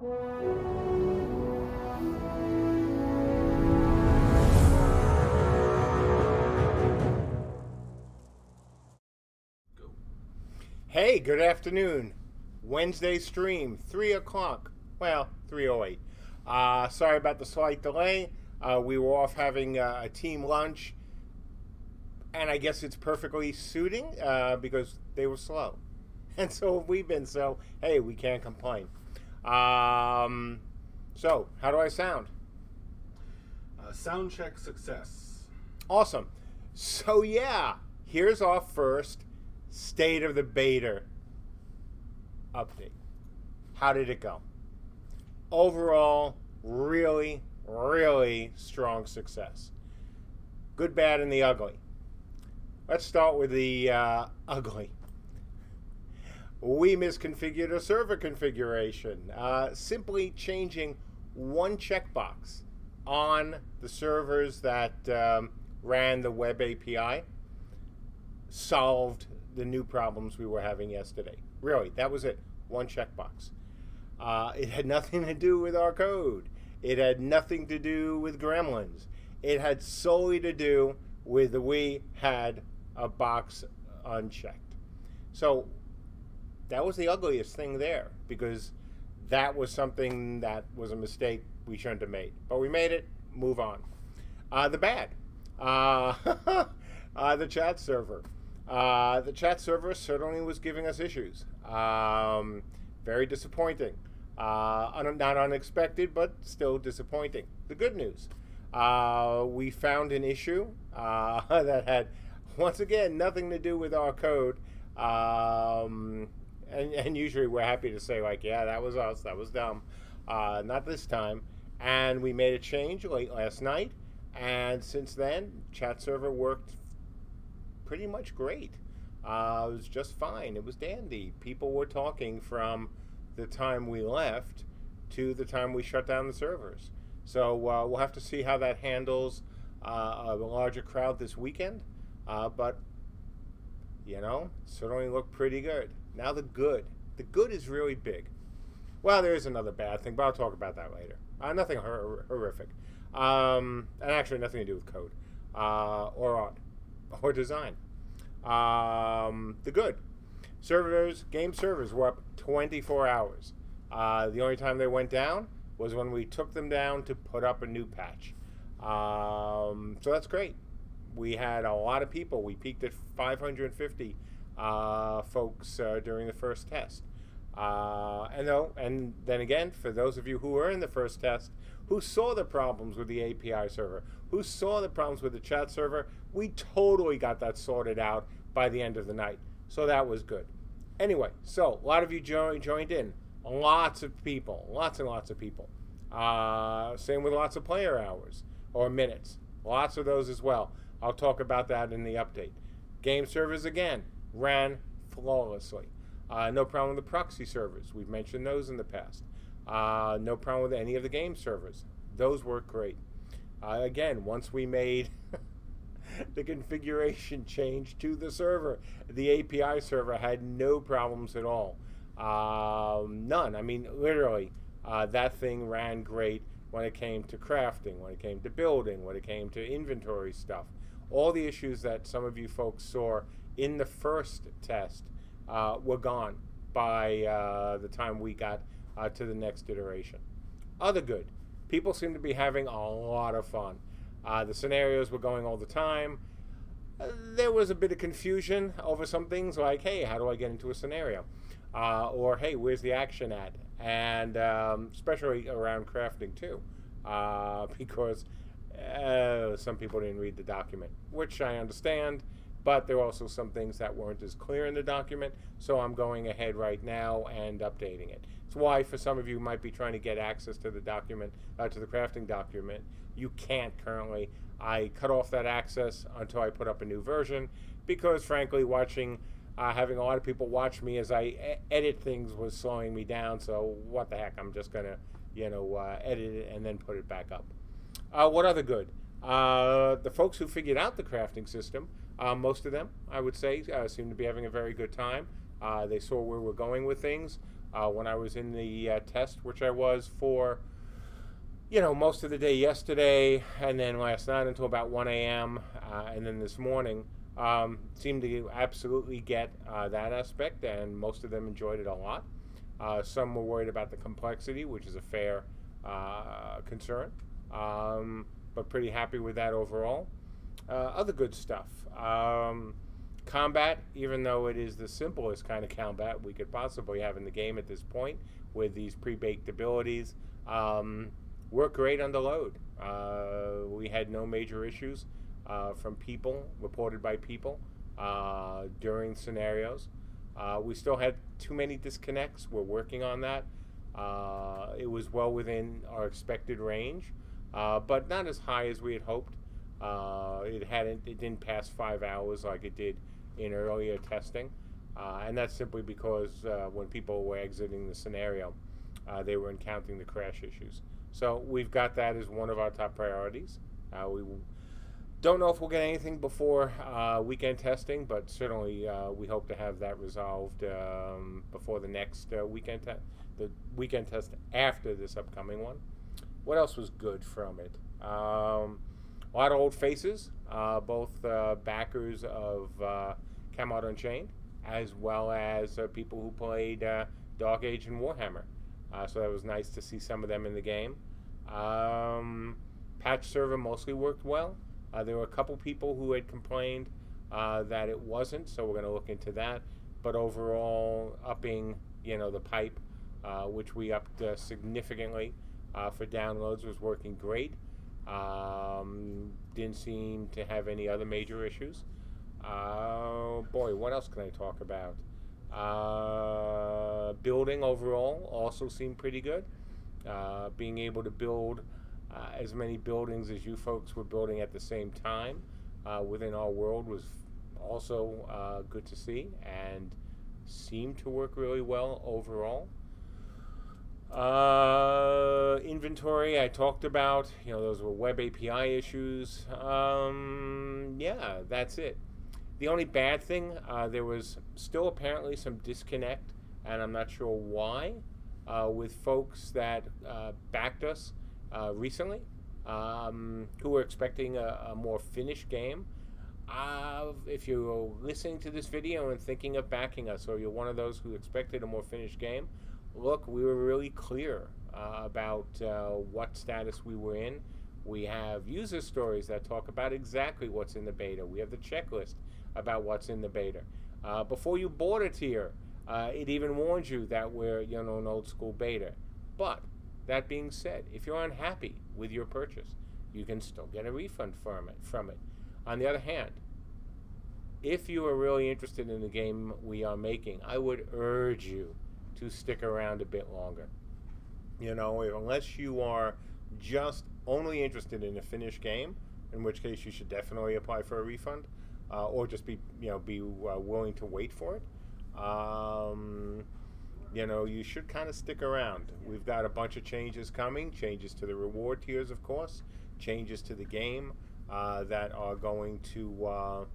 Hey, good afternoon. Wednesday stream, 3 o'clock. Well, 3:08. Sorry about the slight delay. We were off having a team lunch, and I guess it's perfectly suiting because they were slow. And so have we been, so hey, we can't complain. So, how do I sound? Soundcheck success. Awesome. So yeah, here's our first State of the Beta update. How did it go? Overall, really, really strong success. Good, bad, and the ugly. Let's start with the ugly. We misconfigured a server configuration. Simply changing one checkbox on the servers that ran the web API solved the new problems we were having yesterday. Really, that was it. One checkbox. It had nothing to do with our code. It had nothing to do with gremlins. It had solely to do with we had a box unchecked. So that was the ugliest thing there, because that was something that was a mistake we shouldn't have made. But we made it, move on. The bad. The chat server. The chat server certainly was giving us issues. Very disappointing. Not unexpected, but still disappointing. The good news. We found an issue that had, once again, nothing to do with our code. And usually we're happy to say, like, yeah, that was us, that was dumb. Not this time. And we made a change late last night. And since then, chat server worked pretty much great. It was just fine. It was dandy. People were talking from the time we left to the time we shut down the servers. So we'll have to see how that handles a larger crowd this weekend. But, you know, certainly looked pretty good. Now the good. The good is really big. Well, there is another bad thing, but I'll talk about that later. Nothing horrific. And actually nothing to do with code or art or design. The good. Servers, game servers were up 24 hours. The only time they went down was when we took them down to put up a new patch. So that's great. We had a lot of people. We peaked at 550 folks during the first test. And then again, for those of you who were in the first test, who saw the problems with the API server, who saw the problems with the chat server, we totally got that sorted out by the end of the night. So that was good. Anyway, so a lot of you joined in. Lots of people, lots and lots of people. Same with lots of player hours or minutes. Lots of those as well. I'll talk about that in the update. Game servers, again, ran flawlessly. No problem with the proxy servers. We've mentioned those in the past. No problem with any of the game servers. Those work great. Again, once we made the configuration change to the server, the API server had no problems at all. None. I mean, literally, that thing ran great when it came to crafting, when it came to building, when it came to inventory stuff. All the issues that some of you folks saw in the first test were gone by the time we got to the next iteration. Other good. People seem to be having a lot of fun. The scenarios were going all the time. There was a bit of confusion over some things like, hey, how do I get into a scenario? Or, hey, where's the action at? And especially around crafting, too. Because some people didn't read the document, which I understand. But there are also some things that weren't as clear in the document. So I'm going ahead right now and updating it. It's why, for some of you who might be trying to get access to the document, to the crafting document, you can't currently. I cut off that access until I put up a new version because, frankly, having a lot of people watch me as I edit things was slowing me down. So what the heck? I'm just gonna, edit it and then put it back up. What other good? The folks who figured out the crafting system, most of them, I would say, seem to be having a very good time. They saw where we're going with things. When I was in the test, which I was for, you know, most of the day yesterday, and then last night until about 1 a.m., and then this morning, seemed to absolutely get that aspect, and most of them enjoyed it a lot. Some were worried about the complexity, which is a fair concern, but pretty happy with that overall. Other good stuff. Combat, even though it is the simplest kind of combat we could possibly have in the game at this point, with these pre-baked abilities, work great under load. We had no major issues from people, reported by people, during scenarios. We still had too many disconnects. We're working on that. It was well within our expected range, but not as high as we had hoped. It didn't pass 5 hours like it did in earlier testing, and that's simply because when people were exiting the scenario, they were encountering the crash issues. So we've got that as one of our top priorities. We don't know if we'll get anything before weekend testing, but certainly we hope to have that resolved before the next weekend test, the weekend test after this upcoming one. What else was good from it? A lot of old faces, both backers of Camelot Unchained, as well as people who played Dark Age and Warhammer. So that was nice to see some of them in the game. Patch server mostly worked well. There were a couple people who had complained that it wasn't, so we're going to look into that. But overall, upping, you know, the pipe, which we upped significantly for downloads, was working great. Didn't seem to have any other major issues. Boy, what else can I talk about? Building overall also seemed pretty good. Being able to build as many buildings as you folks were building at the same time within our world was also good to see, and seemed to work really well overall. Inventory I talked about, you know, those were web API issues. Yeah, that's it. The only bad thing, there was still apparently some disconnect, and I'm not sure why, with folks that backed us recently, who were expecting a more finished game. If you're listening to this video and thinking of backing us, or you're one of those who expected a more finished game, look, we were really clear about what status we were in. We have user stories that talk about exactly what's in the beta. We have the checklist about what's in the beta. Before you bought a tier, it even warns you that we're, you know, an old school beta. But that being said, if you're unhappy with your purchase, you can still get a refund from it. On the other hand, if you are really interested in the game we are making, I would urge you to stick around a bit longer. You know, unless you are just only interested in a finished game, in which case you should definitely apply for a refund, or just be willing to wait for it. You know, you should kind of stick around. We've got a bunch of changes coming, changes to the reward tiers, of course, changes to the game that are going to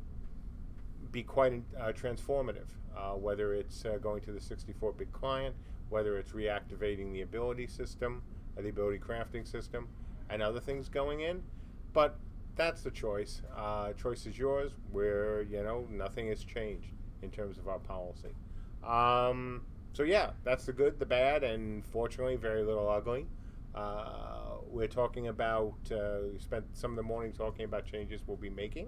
be quite transformative, whether it's going to the 64-bit client, whether it's reactivating the ability system, the ability crafting system, and other things going in. But that's the choice. Choice is yours, where, you know, nothing has changed in terms of our policy. So yeah, that's the good, the bad, and fortunately very little ugly. We're talking about, we spent some of the morning talking about changes we'll be making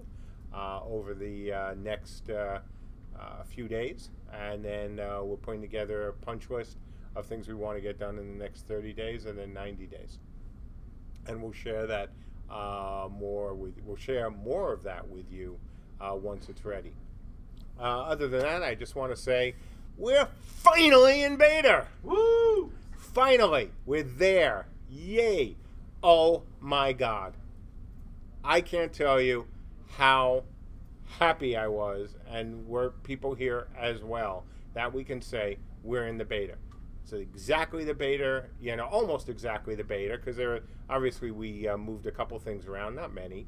over the next few days, and then we're putting together a punch list of things we want to get done in the next 30 days and then 90 days. And we'll share that we'll share more of that with you once it's ready. Other than that, I just want to say we're finally in beta. Woo! Finally, we're there. Yay! Oh my God! I can't tell you how happy I was, and we're people here as well, that we can say we're in the beta. So exactly the beta, you know, almost exactly the beta, because there obviously we moved a couple things around, not many,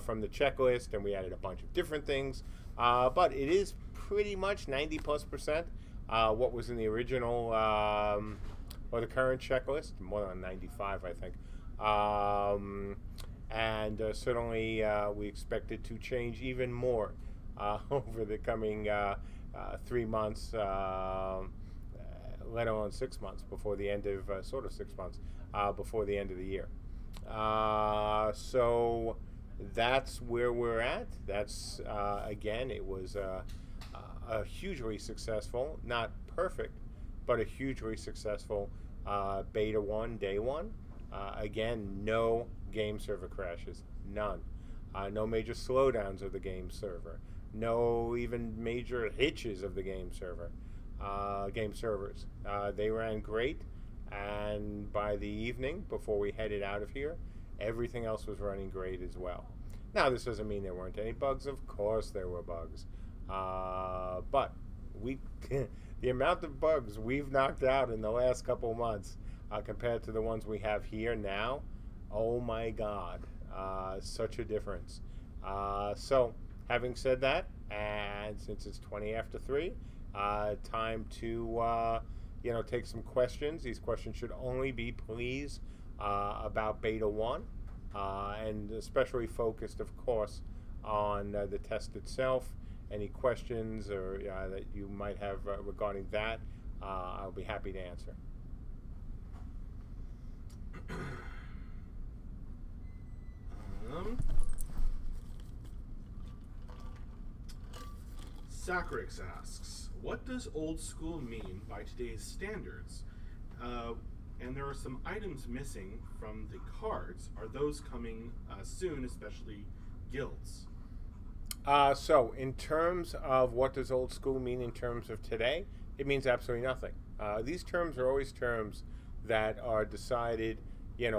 from the checklist, and we added a bunch of different things, but it is pretty much 90+% what was in the original or the current checklist, more than 95, I think. And certainly we expect it to change even more over the coming 3 months, let alone 6 months before the end of, sort of 6 months before the end of the year. So that's where we're at. That's, again, it was a hugely successful, not perfect, but a hugely successful beta 1, day 1. Again, no game server crashes, none. No major slowdowns of the game server, no even major hitches of the game server, game servers. They ran great, and by the evening, before we headed out of here, everything else was running great as well. Now, this doesn't mean there weren't any bugs. Of course there were bugs. But we the amount of bugs we've knocked out in the last couple of months compared to the ones we have here now, oh my God, such a difference. So, having said that, and since it's 20 after 3, time to take some questions. These questions should only be, please, about Beta 1, and especially focused, of course, on the test itself. Any questions or that you might have regarding that, I'll be happy to answer. Sacrix asks, what does old school mean by today's standards? And there are some items missing from the cards. Are those coming soon, especially guilds? So, in terms of what does old school mean in terms of today, it means absolutely nothing. These terms are always terms that are decided,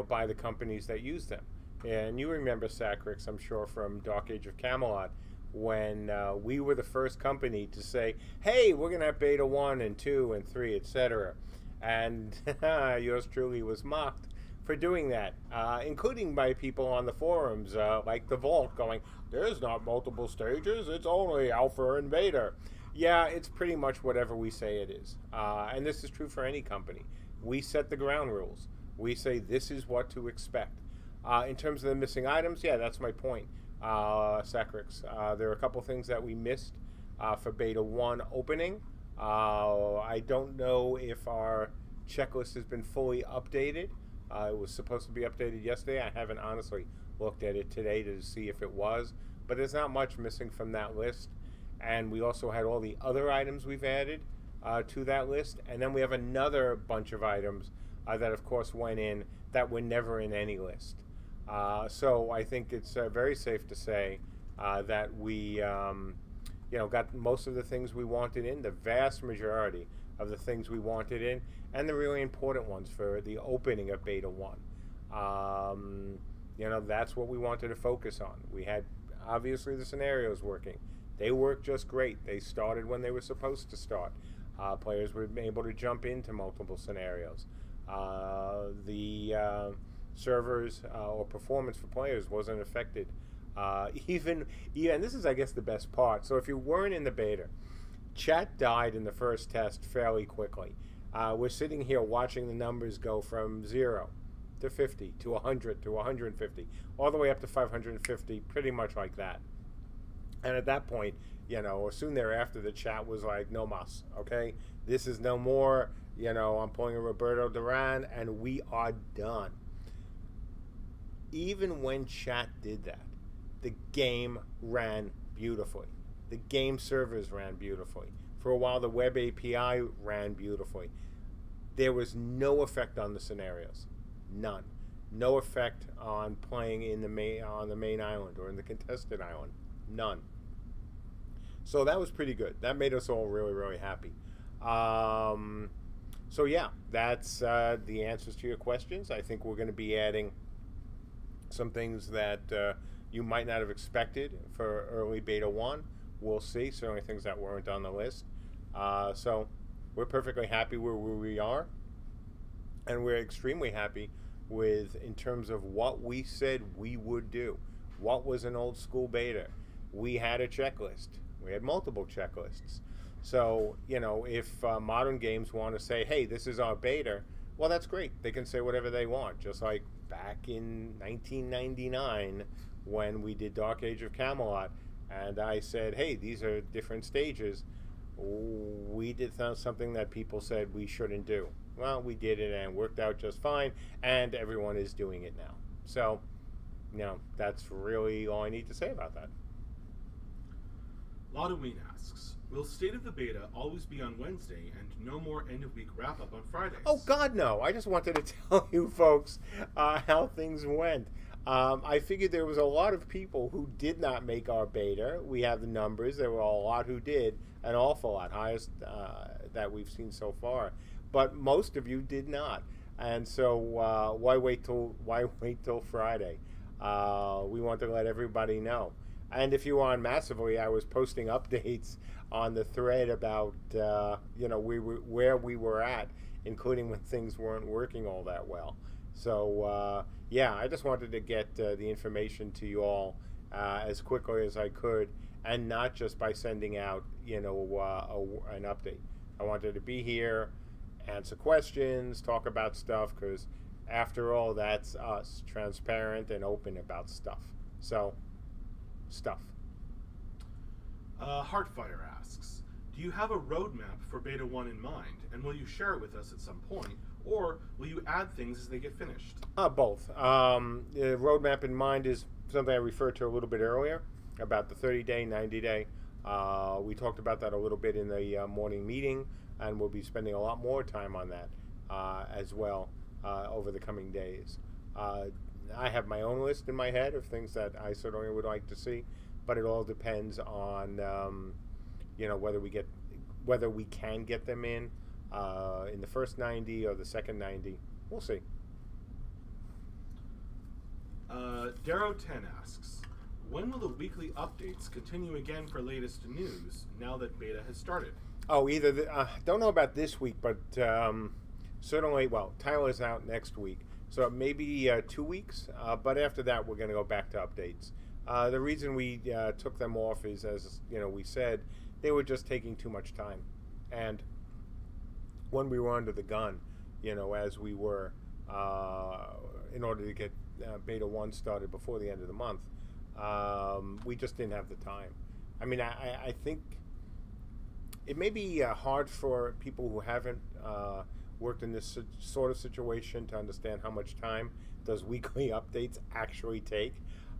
by the companies that use them. And you remember Sacrix, I'm sure, from Dark Age of Camelot, when we were the first company to say, hey, we're going to have Beta 1 and 2 and 3, etc. And yours truly was mocked for doing that, including by people on the forums, like The Vault, going, there's not multiple stages, it's only alpha and beta. Yeah, it's pretty much whatever we say it is. And this is true for any company. We set the ground rules. We say this is what to expect. In terms of the missing items, yeah, that's my point, Sacrix. There are a couple things that we missed for Beta 1 opening. I don't know if our checklist has been fully updated. It was supposed to be updated yesterday. I haven't honestly looked at it today to see if it was, but there's not much missing from that list. And we also had all the other items we've added to that list, and then we have another bunch of items that of course went in that were never in any list. So I think it's very safe to say that we got most of the things we wanted in, the vast majority of the things we wanted in, and the really important ones for the opening of Beta 1. That's what we wanted to focus on. We had, obviously, the scenarios working. They worked just great. They started when they were supposed to start. Players were able to jump into multiple scenarios. The servers or performance for players wasn't affected. And this is, I guess, the best part. So if you weren't in the beta, chat died in the first test fairly quickly. We're sitting here watching the numbers go from 0 to 50 to 100 to 150, all the way up to 550, pretty much like that. And at that point, soon thereafter, the chat was like, no mas, okay? This is no more, I'm pulling a Roberto Duran, and we are done. Even when chat did that, the game ran beautifully. The game servers ran beautifully. For a while, the web API ran beautifully. There was no effect on the scenarios. None. No effect on playing in on the main island or in the contested island. None. So that was pretty good. That made us all really, really happy. So yeah, that's the answers to your questions. I think we're going to be adding some things that you might not have expected for early Beta 1. We'll see. Certainly things that weren't on the list. So we're perfectly happy where we are. And we're extremely happy with, in terms of what we said we would do. What was an old school beta? We had a checklist. We had multiple checklists. So, you know, if modern games want to say, hey, this is our beta, well, that's great. They can say whatever they want, just like back in 1999 when we did Dark Age of Camelot, and I said, hey, these are different stages. We did something that people said we shouldn't do. Well, we did it and it worked out just fine, and everyone is doing it now. So, you know, that's really all I need to say about that. Lodeween asks, will State of the Beta always be on Wednesday and no more end-of-week wrap-up on Fridays? Oh, God, no. I just wanted to tell you folks how things went. I figured there was a lot of people who did not make our beta. We have the numbers. There were a lot who did, an awful lot, highest that we've seen so far. But most of you did not. And so why wait till Friday? We want to let everybody know. And if you were on Massively, I was posting updates on the thread about you know, where we were at, including when things weren't working all that well. So yeah, I just wanted to get the information to you all as quickly as I could, and not just by sending out, you know, an update. I wanted to be here, answer questions, talk about stuff, because after all, that's us, transparent and open about stuff. So, stuff. Heartfire asks, do you have a roadmap for Beta 1 in mind, and will you share it with us at some point, or will you add things as they get finished? Both. The roadmap in mind is something I referred to a little bit earlier, about the 30-day, 90-day. We talked about that a little bit in the morning meeting, and we'll be spending a lot more time on that as well over the coming days. I have my own list in my head of things that I certainly would like to see, but it all depends on you know, whether we can get them in the first 90 or the second 90. We'll see. Darrow10 asks, when will the weekly updates continue again for latest news now that beta has started? Oh, either don't know about this week, but certainly, well, Tyler is out next week, so maybe 2 weeks. But after that, we're going to go back to updates. The reason we took them off is, as you know, we said they were just taking too much time, and when we were under the gun, you know, as we were, in order to get Beta 1 started before the end of the month, we just didn't have the time. I mean, I think it may be hard for people who haven't worked in this sort of situation to understand how much time those weekly updates actually take,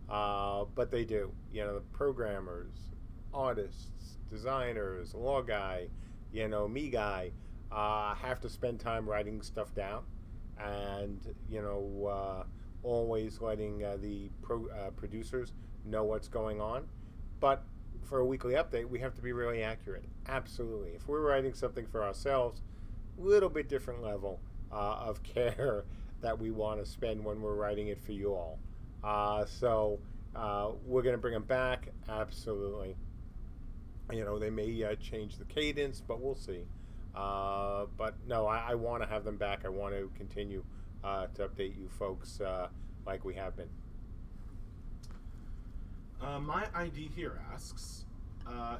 but they do. You know, the programmers, artists, designers, law guy, you know, me guy, have to spend time writing stuff down, and you know, always letting the producers know what's going on. But for a weekly update, we have to be really accurate. Absolutely. If we're writing something for ourselves, a little bit different level of care that we want to spend when we're writing it for you all. So we're going to bring them back. Absolutely. You know, they may change the cadence, but we'll see. But no, I want to have them back. I want to continue to update you folks like we have been. My ID here asks,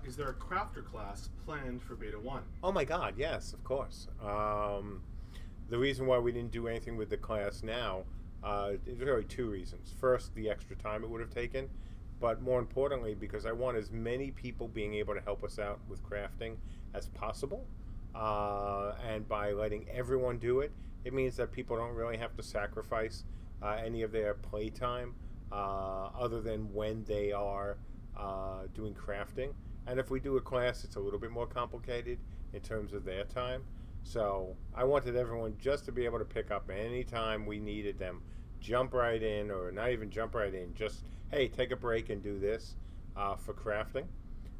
is there a crafter class planned for Beta 1? Oh my God, yes, of course. The reason why we didn't do anything with the class now is really two reasons. First, the extra time it would have taken, but more importantly, because I want as many people being able to help us out with crafting as possible. And by letting everyone do it, it means that people don't really have to sacrifice any of their playtime other than when they are doing crafting. And if we do a class, it's a little bit more complicated in terms of their time. So I wanted everyone just to be able to pick up any time we needed them, jump right in, or not even jump right in, just, hey, take a break and do this for crafting.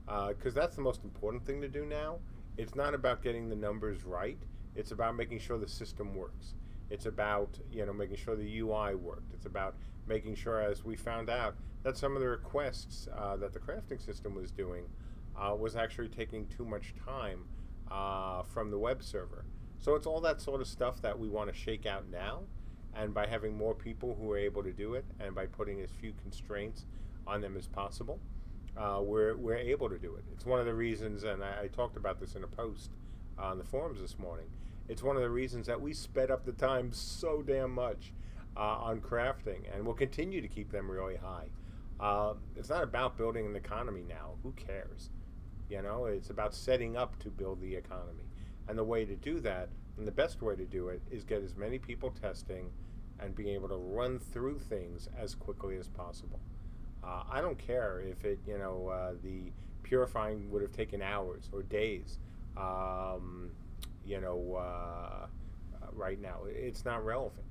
Because that's the most important thing to do now. It's not about getting the numbers right. It's about making sure the system works. It's about, you know, making sure the UI worked. It's about making sure, as we found out, that some of the requests that the crafting system was doing was actually taking too much time from the web server. So it's all that sort of stuff that we want to shake out now, and by having more people who are able to do it, and by putting as few constraints on them as possible, we're able to do it. It's one of the reasons, and I talked about this in a post on the forums this morning. It's one of the reasons that we sped up the time so damn much on crafting, and we'll continue to keep them really high. It's not about building an economy now. Who cares? You know, it's about setting up to build the economy. And the way to do that, and the best way to do it, is get as many people testing and being able to run through things as quickly as possible. I don't care if it, the purifying would have taken hours or days. Right now, it's not relevant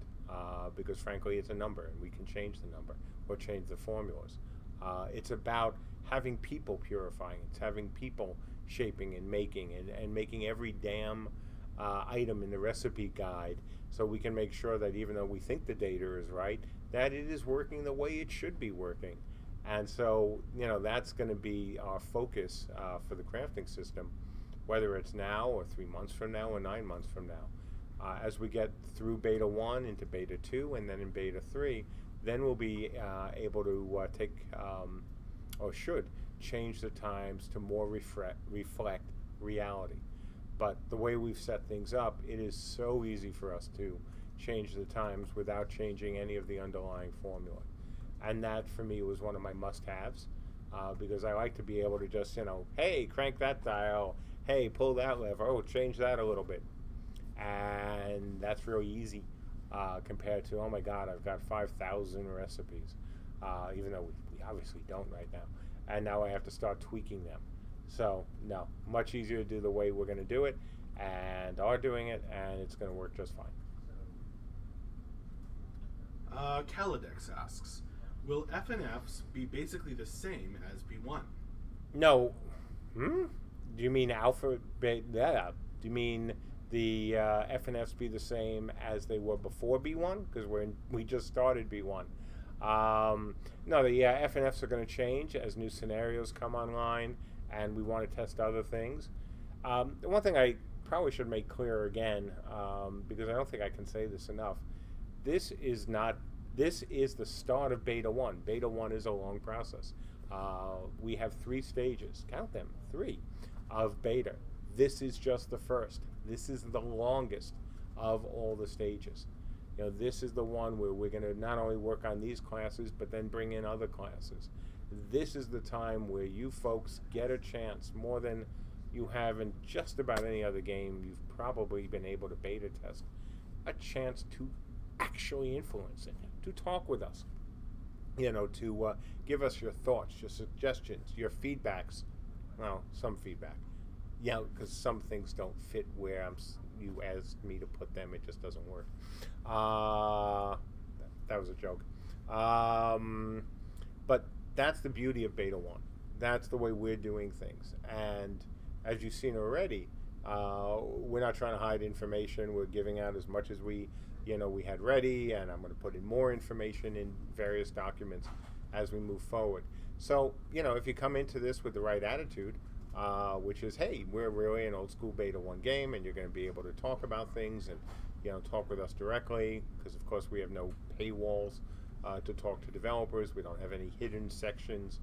because, frankly, it's a number, and we can change the number or change the formulas. It's about having people purifying. It's having people shaping and making every damn item in the recipe guide, so we can make sure that even though we think the data is right, that it is working the way it should be working. And so, that's going to be our focus for the crafting system, whether it's now or 3 months from now or 9 months from now. As we get through beta 1 into beta 2 and then in beta 3, then we'll be able to should change the times to more reflect reality. But the way we've set things up, it is so easy for us to change the times without changing any of the underlying formula. And that, for me, was one of my must-haves, because I like to be able to just, hey, crank that dial, hey, pull that lever, oh, change that a little bit. And that's really easy compared to, oh my God, I've got 5,000 recipes, even though we obviously don't right now. And now I have to start tweaking them. So, no, much easier to do the way we're going to do it, and are doing it, and it's going to work just fine. Caladex asks, will FNFs be basically the same as B1? No. Do you mean alpha, beta? Do you mean the FNFs be the same as they were before B1? Because we just started B1. No, the FNFs are going to change as new scenarios come online, and we want to test other things. The one thing I probably should make clear again, because I don't think I can say this enough, this is the start of beta 1. Beta 1 is a long process. We have 3 stages, count them, 3, of beta. This is just the first. This is the longest of all the stages. This is the one where we're going to not only work on these classes, but then bring in other classes. This is the time where you folks get a chance, more than you have in just about any other game you've probably been able to beta test, a chance to actually influence it, to talk with us, to give us your thoughts, your suggestions, your feedbacks. Well, some feedback. Because some things don't fit where you asked me to put them. It just doesn't work. That was a joke. But that's the beauty of Beta 1. That's the way we're doing things. And as you've seen already, we're not trying to hide information. We're giving out as much as we had ready, and I'm going to put in more information in various documents as we move forward. So, if you come into this with the right attitude, which is, hey, we're really an old school Beta 1 game, and you're going to be able to talk about things and talk with us directly, because of course we have no paywalls to talk to developers. We don't have any hidden sections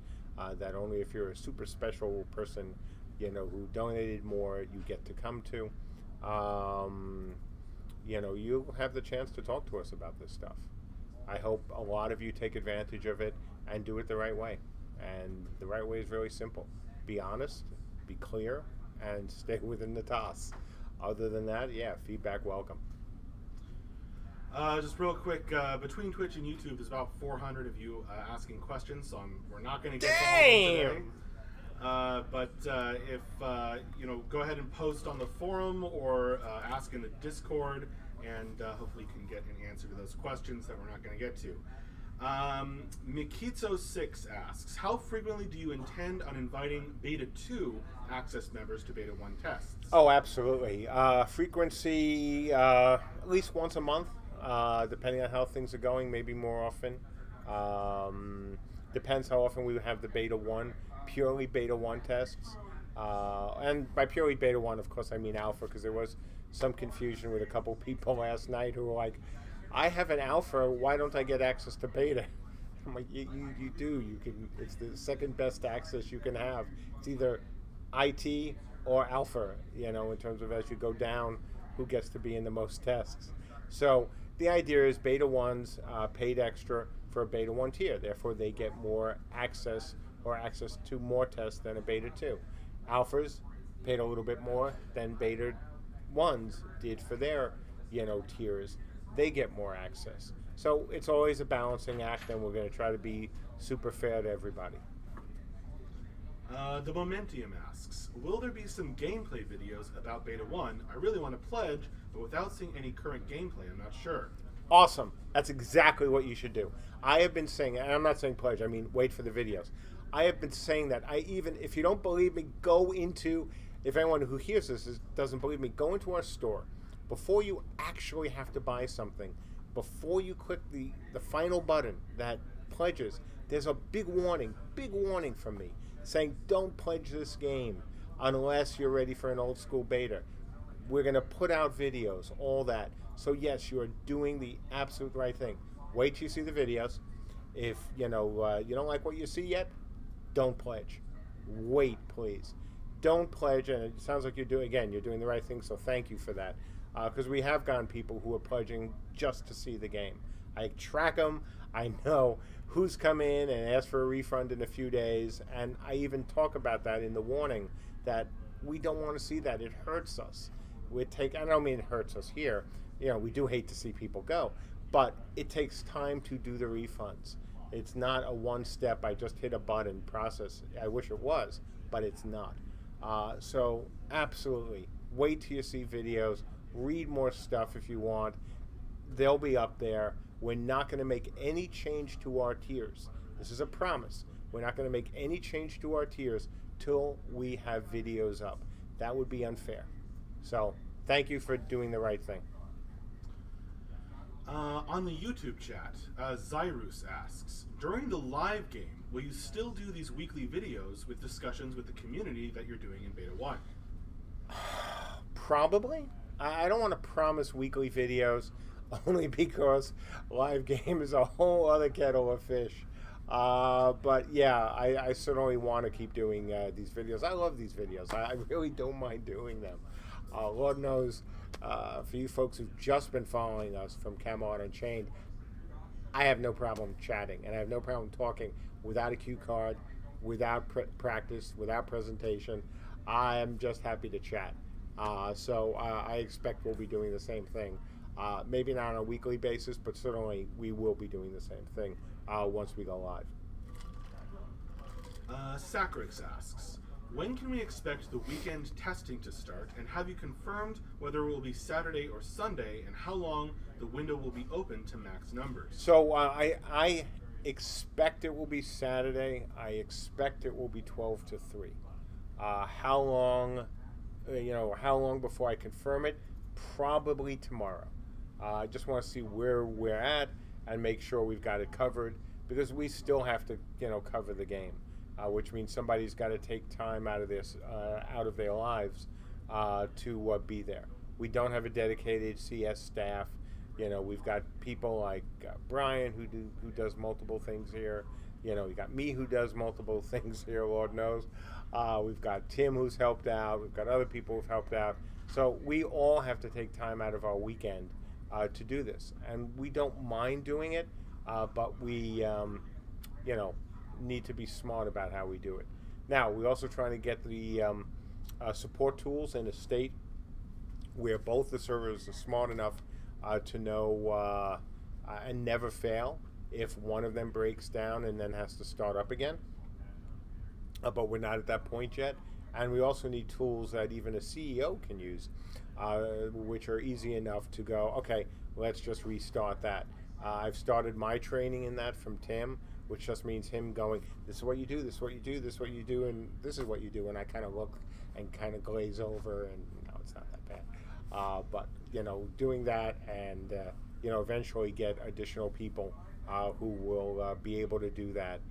that only if you're a super special person who donated more you get to come to. You have the chance to talk to us about this stuff. I hope a lot of you take advantage of it and do it the right way. And the right way is really simple. Be honest, be clear, and stay within the TOS. Other than that, feedback welcome. Just real quick, between Twitch and YouTube, there's about 400 of you asking questions, so we're not going to get to all of them today. If go ahead and post on the forum or ask in the Discord, and hopefully you can get an answer to those questions that we're not going to get to. Mikitzo6 asks, how frequently do you intend on inviting Beta 2 access members to Beta 1 tests? Oh, absolutely. Frequency, at least once a month, depending on how things are going, maybe more often. Depends how often we have the Beta 1, purely Beta 1 tests. And by purely Beta 1, of course, I mean Alpha, because there was some confusion with a couple people last night who were like, I have an Alpha, why don't I get access to Beta? I'm like, you do. You can. It's the second best access you can have. It's either IT or alpha, you know, in terms of as you go down, who gets to be in the most tests. So the idea is beta 1s paid extra for a beta 1 tier. Therefore, they get more access or access to more tests than a beta 2. Alphas paid a little bit more than beta 1s did for their, you know, tiers. They get more access. So it's always a balancing act, and we're going to try to be super fair to everybody. The Momentium asks, will there be some gameplay videos about Beta 1? I really want to pledge, but without seeing any current gameplay, I'm not sure. Awesome. That's exactly what you should do. I have been saying, and I'm not saying pledge, I mean wait for the videos. I have been saying that. If you don't believe me, go into, if anyone who hears this doesn't believe me, go into our store. Before you actually have to buy something, before you click the final button that pledges, there's a big warning from me saying don't pledge this game unless you're ready for an old school beta. We're going to put out videos, all that. So yes, you are doing the absolute right thing. Wait till you see the videos. If you don't like what you see yet, don't pledge. Wait, please. Don't pledge, and it sounds like you're doing the right thing, so thank you for that. Because we have gotten people who are pledging just to see the game. I track them. I know who's come in and asked for a refund in a few days, and I even talk about that in the warning that we don't want to see that. It hurts us. I don't mean it hurts us here. You know, we do hate to see people go, but it takes time to do the refunds. It's not a one-step, I just hit a button process. I wish it was, but it's not. So absolutely, wait till you see videos. Read more stuff if you want. They'll be up there. We're not going to make any change to our tiers. This is a promise. We're not going to make any change to our tiers till we have videos up. That would be unfair. So thank you for doing the right thing. On the YouTube chat, Zyrus asks, during the live game, will you still do these weekly videos with discussions with the community that you're doing in Beta 1? Probably. I don't want to promise weekly videos only because live game is a whole other kettle of fish. But yeah, I certainly want to keep doing these videos. I love these videos. I really don't mind doing them. Lord knows, for you folks who've just been following us from Camelot Unchained, I have no problem chatting, and I have no problem talking without a cue card, without practice, without presentation. I am just happy to chat. So I expect we'll be doing the same thing. Maybe not on a weekly basis, but certainly we will be doing the same thing once we go live. Sacrix asks, when can we expect the weekend testing to start, and have you confirmed whether it will be Saturday or Sunday, and how long the window will be open to max numbers? So I expect it will be Saturday. I expect it will be 12 to 3. How long? How long before I confirm it? Probably tomorrow. I just want to see where we're at and make sure we've got it covered, because we still have to, cover the game, which means somebody's got to take time out of their lives to be there. We don't have a dedicated CS staff. We've got people like Brian who does multiple things here. You got me who does multiple things here, Lord knows. We've got Tim who's helped out. We've got other people who've helped out. So we all have to take time out of our weekend to do this. And we don't mind doing it, but we, need to be smart about how we do it. Now, we're also trying to get the support tools in a state where both the servers are smart enough to know and never fail if one of them breaks down and then has to start up again. But we're not at that point yet. And we also need tools that even a CEO can use, which are easy enough to go, okay, let's just restart that. I've started my training in that from Tim, which just means him going, this is what you do, this is what you do, this is what you do, and this is what you do. And I kind of look and kind of glaze over, and it's not that bad. But, doing that and, eventually get additional people who will be able to do that.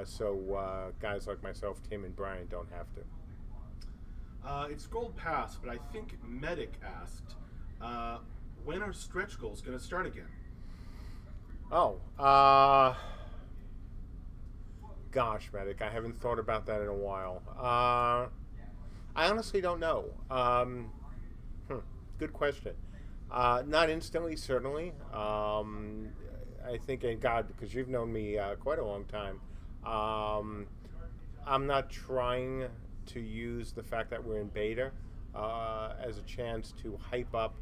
So guys like myself, Tim and Brian, don't have to. It's Gold Pass, but I think Medic asked, when are stretch goals going to start again? Gosh, Medic, I haven't thought about that in a while. I honestly don't know. Good question. Not instantly, certainly. I think, and God, because you've known me quite a long time, I'm not trying to use the fact that we're in beta as a chance to hype up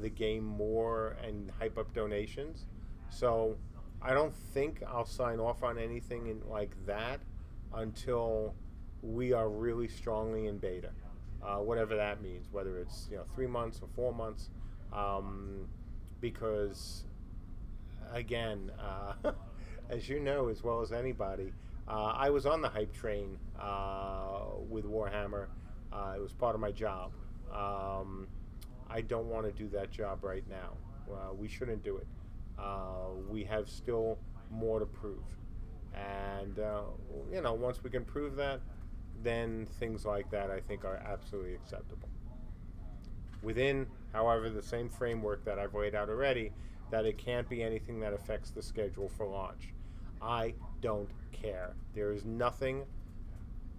the game more and hype up donations. So I don't think I'll sign off on anything like that until we are really strongly in beta, whatever that means, whether it's 3 months or 4 months, because again, as you know as well as anybody, I was on the hype train with Warhammer. It was part of my job. I don't want to do that job right now. We shouldn't do it. We have still more to prove, and once we can prove that, then things like that I think are absolutely acceptable. Within, however, the same framework that I've laid out already, that it can't be anything that affects the schedule for launch. I don't care. There is nothing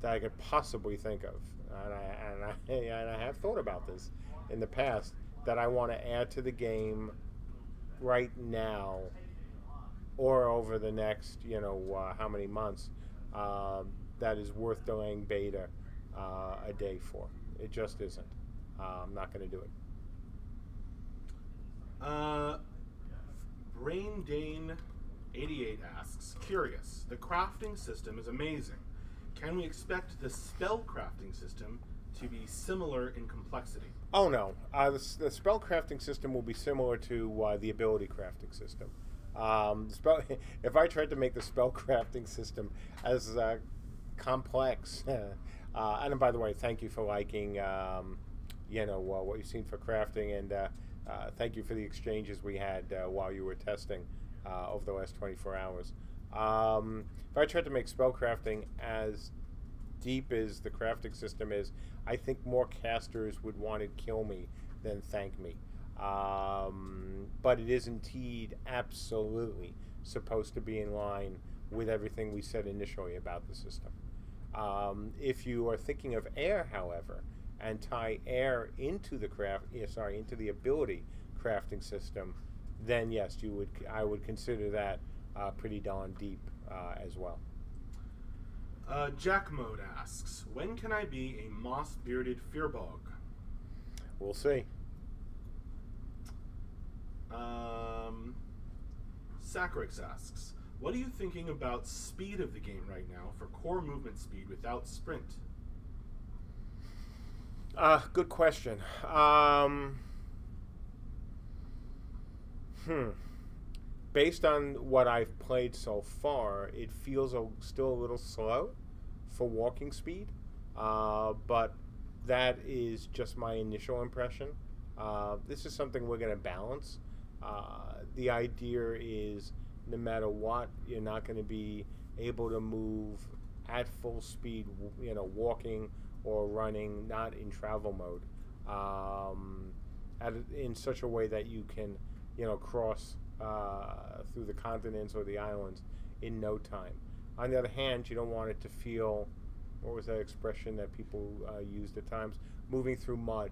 that I could possibly think of, and I have thought about this in the past, that I want to add to the game right now or over the next how many months that is worth delaying beta a day for. It just isn't. I'm not going to do it. Brain Dane 88 asks, curious, the crafting system is amazing. Can we expect the spell crafting system to be similar in complexity? Oh no, the spell crafting system will be similar to the ability crafting system. If I tried to make the spell crafting system as complex, and by the way, thank you for liking what you've seen for crafting, and thank you for the exchanges we had while you were testing over the last 24 hours. If I tried to make spell crafting as deep as the crafting system is, I think more casters would want to kill me than thank me. But it is indeed absolutely supposed to be in line with everything we said initially about the system. If you are thinking of air, however, and tie air into the into the ability crafting system, then yes, I would consider that pretty darn deep as well. Jack Mode asks, when can I be a moss-bearded fearbog? We'll see. Sacrix asks, what are you thinking about speed of the game right now for core movement speed without sprint? Good question. Based on what I've played so far, it feels still a little slow for walking speed, but that is just my initial impression. This is something we're going to balance. The idea is no matter what, you're not going to be able to move at full speed, walking or running, not in travel mode, in such a way that you can, cross through the continents or the islands in no time. On the other hand, you don't want it to feel, what was that expression that people used at times, moving through mud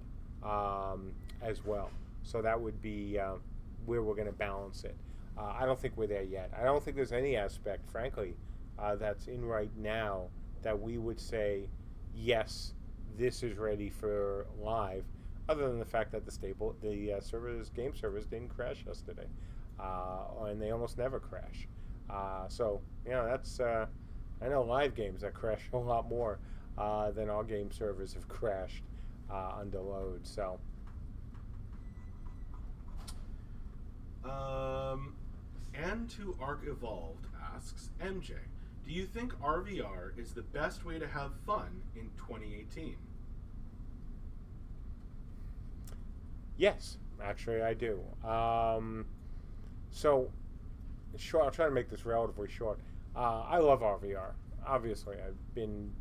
as well. So that would be where we're going to balance it. I don't think we're there yet. I don't think there's any aspect, frankly, that's in right now that we would say, yes, this is ready for live, other than the fact that the game servers didn't crash yesterday, and they almost never crash. So that's I know live games that crash a lot more than our game servers have crashed under load. So. And to Arc Evolved asks, MJ, do you think RVR is the best way to have fun in 2018? Yes, actually I do. So, sure, I'll try to make this relatively short. I love RVR. Obviously, I've been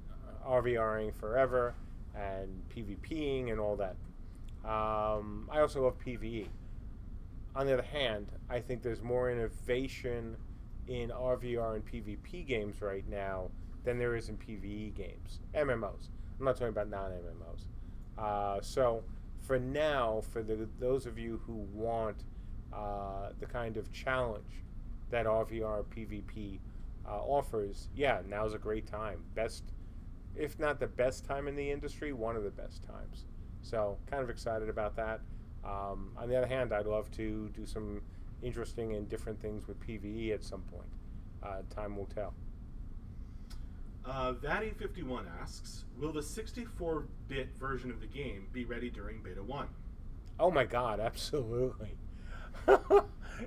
RVRing forever and PvPing and all that. I also love PvE. On the other hand, I think there's more innovation in RVR and PvP games right now than there is in PvE games, MMOs. I'm not talking about non-MMOs. So for now, for those of you who want the kind of challenge that RVR PvP offers, yeah, now's a great time. Best, if not the best time in the industry, one of the best times. So kind of excited about that. On the other hand, I'd love to do some interesting and different things with PvE at some point. Time will tell. Vatty51 asks, will the 64-bit version of the game be ready during Beta 1? Oh my God, absolutely.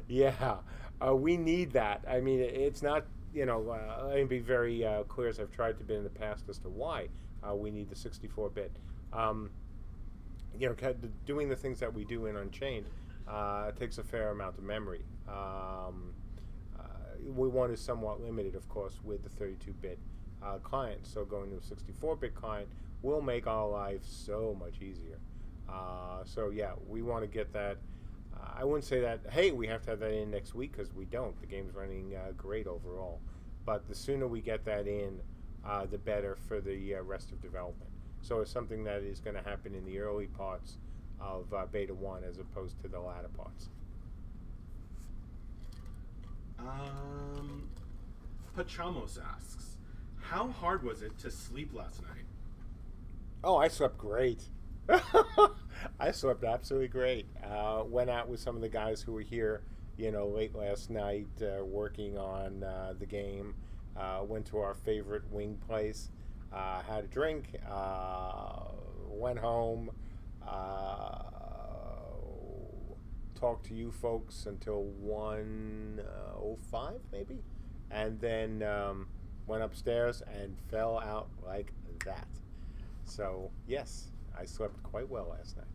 Yeah, we need that. I mean, it's not, let me be very clear, as I've tried to be in the past, as to why we need the 64-bit. Doing the things that we do in Unchained takes a fair amount of memory. One is somewhat limited, of course, with the 32-bit client. So going to a 64-bit client will make our life so much easier. So yeah, we want to get that. I wouldn't say that, hey, we have to have that in next week, because we don't. The game's running great overall. But the sooner we get that in, the better for the rest of development. So it's something that is going to happen in the early parts of Beta 1 as opposed to the latter parts. Pachamos asks, how hard was it to sleep last night? Oh, I slept great. I slept absolutely great. Went out with some of the guys who were here, late last night working on the game. Went to our favorite wing place. Had a drink, went home, talked to you folks until 1:05 maybe, and then went upstairs and fell out like that. So yes, I slept quite well last night.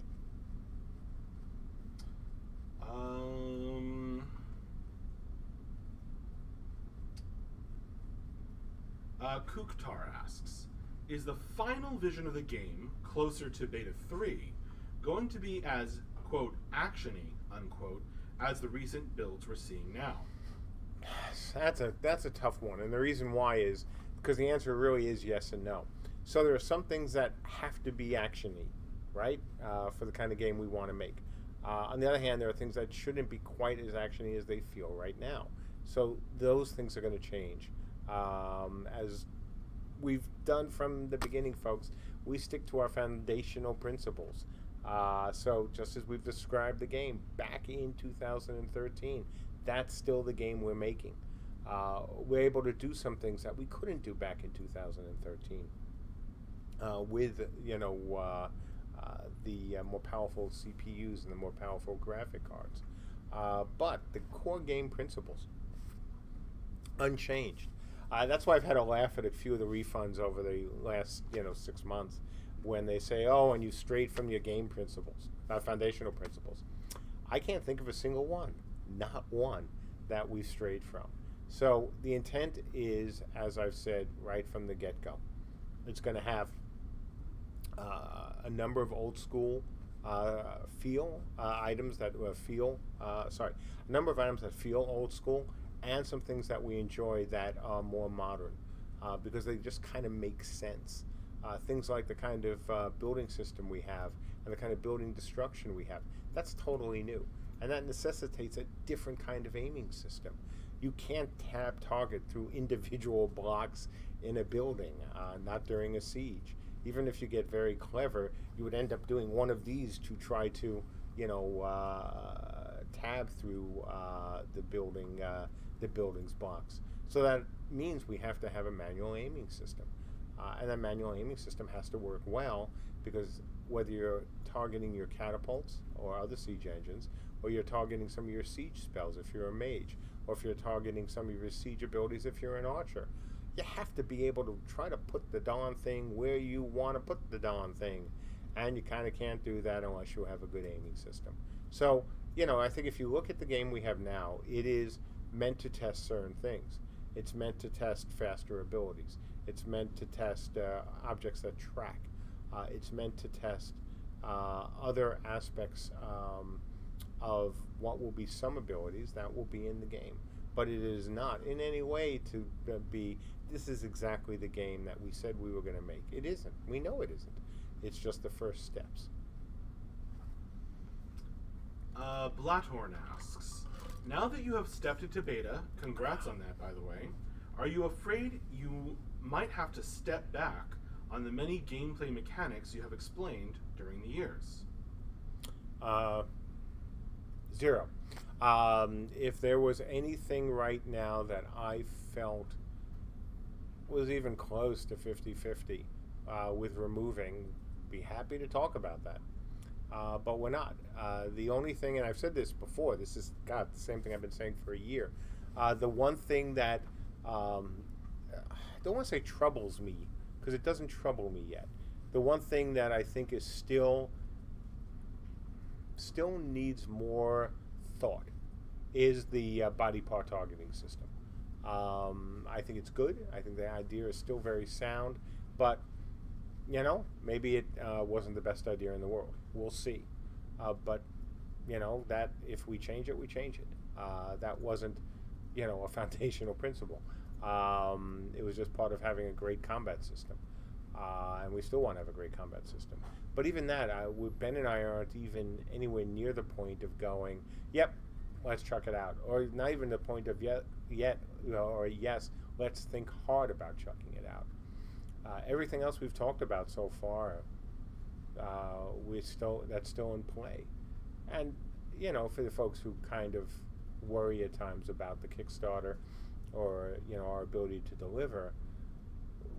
Kuktar asks, is the final vision of the game, closer to Beta 3, going to be as, quote, action-y, unquote, as the recent builds we're seeing now? That's a tough one, and the reason why is because the answer really is yes and no. So there are some things that have to be action-y, right, for the kind of game we want to make. On the other hand, there are things that shouldn't be quite as action-y as they feel right now. So those things are going to change. As we've done from the beginning, folks, we stick to our foundational principles. So just as we've described the game back in 2013, that's still the game we're making. We're able to do some things that we couldn't do back in 2013 with, the more powerful CPUs and the more powerful graphic cards. But the core game principles, unchanged. That's why I've had to laugh at a few of the refunds over the last 6 months when they say, oh, and you strayed from your game principles, foundational principles. I can't think of a single one, not one, that we've strayed from. So the intent is, as I've said right from the get-go, it's going to have a number of old school items that feel, a number of items that feel old school, and some things that we enjoy that are more modern, because they just kind of make sense. Things like the kind of building system we have and the kind of building destruction we have, that's totally new. And that necessitates a different kind of aiming system. You can't target through individual blocks in a building, not during a siege. Even if you get very clever, you would end up doing one of these to try to, tab through the building's blocks. So that means we have to have a manual aiming system. And that manual aiming system has to work well, because whether you're targeting your catapults or other siege engines, or you're targeting some of your siege spells if you're a mage, or if you're targeting some of your siege abilities if you're an archer, you have to be able to try to put the darn thing where you want to put the darn thing. And you kind of can't do that unless you have a good aiming system. So, I think if you look at the game we have now, it is meant to test certain things. It's meant to test faster abilities. It's meant to test objects that track. It's meant to test other aspects of what will be some abilities that will be in the game. but it is not in any way to be, this is exactly the game that we said we were going to make. It isn't. We know it isn't. It's just the first steps. Blathorn asks, now that you have stepped into beta, congrats on that, by the way, are you afraid you might have to step back on the many gameplay mechanics you have explained during the years? Zero. If there was anything right now that I felt was even close to 50-50 with removing, be happy to talk about that. But we're not. The only thing, and I've said this before, this is, God, the same thing I've been saying for a year. The one thing that, I don't want to say troubles me, because it doesn't trouble me yet. The one thing that I think is still needs more thought is the body part targeting system. I think it's good. I think the idea is still very sound, but you know, maybe it wasn't the best idea in the world. We'll see. But you know, that if we change it, we change it. That wasn't, you know, a foundational principle. It was just part of having a great combat system, and we still want to have a great combat system. But even that, Ben and I aren't even anywhere near the point of going, yep, let's chuck it out, or not even the point of yet, or yes, let's think hard about chucking it out. Everything else we've talked about so far, that's still in play. And you know, for the folks who kind of worry at times about the Kickstarter, or you know, our ability to deliver,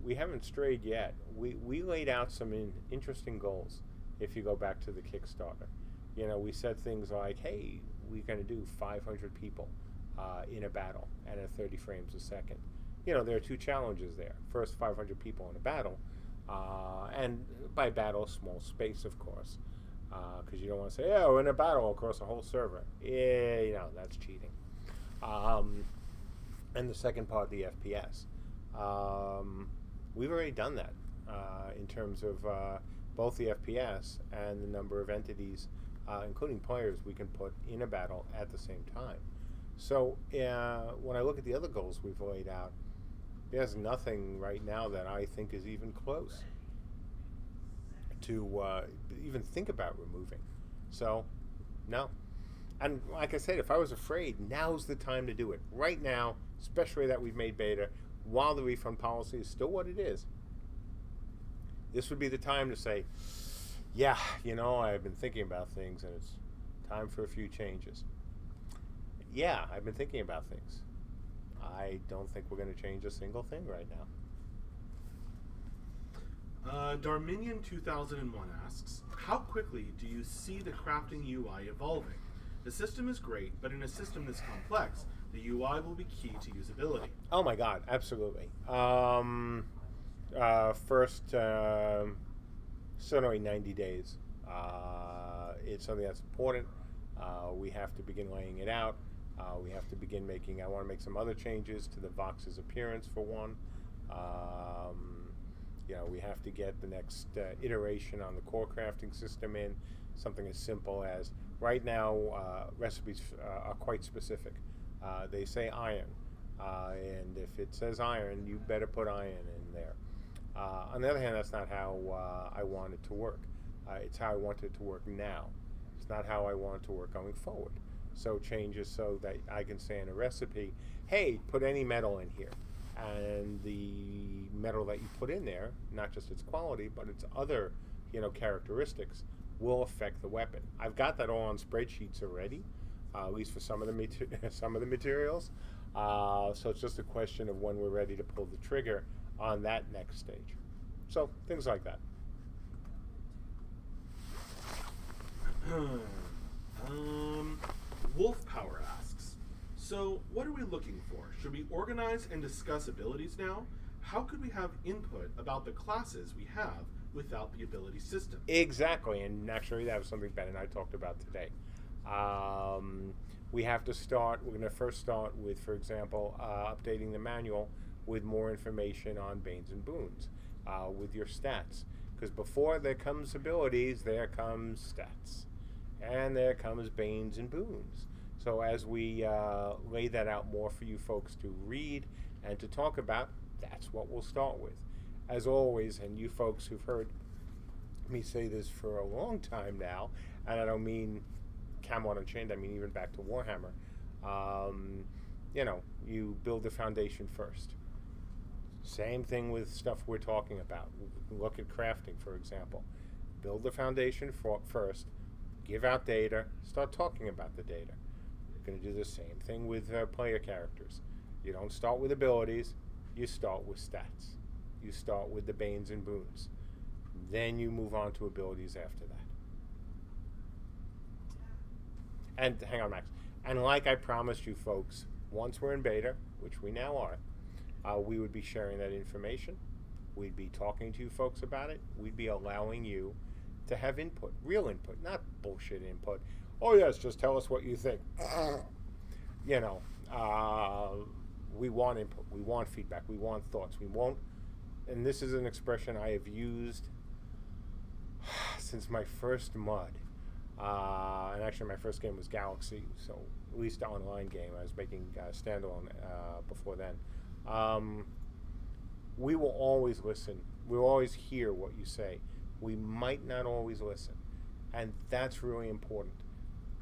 we haven't strayed yet. We laid out some interesting goals. If you go back to the Kickstarter, you know, we said things like, hey, we're going to do 500 people in a battle and at 30 frames a second. You know, there are two challenges there. First, 500 people in a battle, and by battle, small space, of course, because you don't want to say, oh, in a battle across a whole server. Yeah, you know, that's cheating. And the second part, the FPS. We've already done that in terms of both the FPS and the number of entities, including players, we can put in a battle at the same time. So when I look at the other goals we've laid out, there's nothing right now that I think is even close to even think about removing. So, no. And like I said, if I was afraid, now's the time to do it. Right now, especially that we've made beta, while the refund policy is still what it is, this would be the time to say, yeah, you know, I've been thinking about things and it's time for a few changes. Yeah, I've been thinking about things. I don't think we're going to change a single thing right now. Darminion 2001 asks, how quickly do you see the crafting UI evolving? The system is great, but in a system this complex, the UI will be key to usability. Oh my God, absolutely. First, certainly 90 days. It's something that's important. We have to begin laying it out. We have to begin making, I want to make some other changes to the Vox's appearance for one. You know, we have to get the next iteration on the core crafting system in, something as simple as, right now, recipes are quite specific. They say iron, and if it says iron, you better put iron in there. On the other hand, that's not how I want it to work. It's how I want it to work now. It's not how I want it to work going forward. So changes so that I can say in a recipe, hey, put any metal in here. And the metal that you put in there, not just its quality, but its other, you know, characteristics, will affect the weapon. I've got that all on spreadsheets already, at least for some of the materials. So it's just a question of when we're ready to pull the trigger on that next stage. So things like that. Wolf Power asks, so what are we looking for? Should we organize and discuss abilities now? How could we have input about the classes we have without the ability system? Exactly, and actually that was something Ben and I talked about today. We have to start, we're going to first start with, for example, updating the manual with more information on Banes and Boons, with your stats. Because before there comes abilities, there comes stats. And there comes Banes and Boons. So So as we lay that out more for you folks to read and to talk about, that's what we'll start with. As always, and you folks who've heard me say this for a long time now, and I don't mean Camelot Unchained, I mean even back to Warhammer, you know, you build the foundation first. Same thing with stuff we're talking about. Look at crafting, for example. Build the foundation first, give out data, start talking about the data. You're going to do the same thing with player characters. You don't start with abilities, you start with stats. You start with the Banes and Boons. Then you move on to abilities after that. And hang on, Max. And like I promised you folks, once we're in beta, which we now are, we would be sharing that information. We'd be talking to you folks about it. We'd be allowing you to have input, real input, not bullshit input. Oh yes, just tell us what you think. You know, we want input, we want feedback, we want thoughts. We won't, and this is an expression I have used since my first MUD. And actually my first game was Galaxy, so at least an online game. I was making standalone before then. We will always listen. We'll always hear what you say. We might not always listen, and that's really important.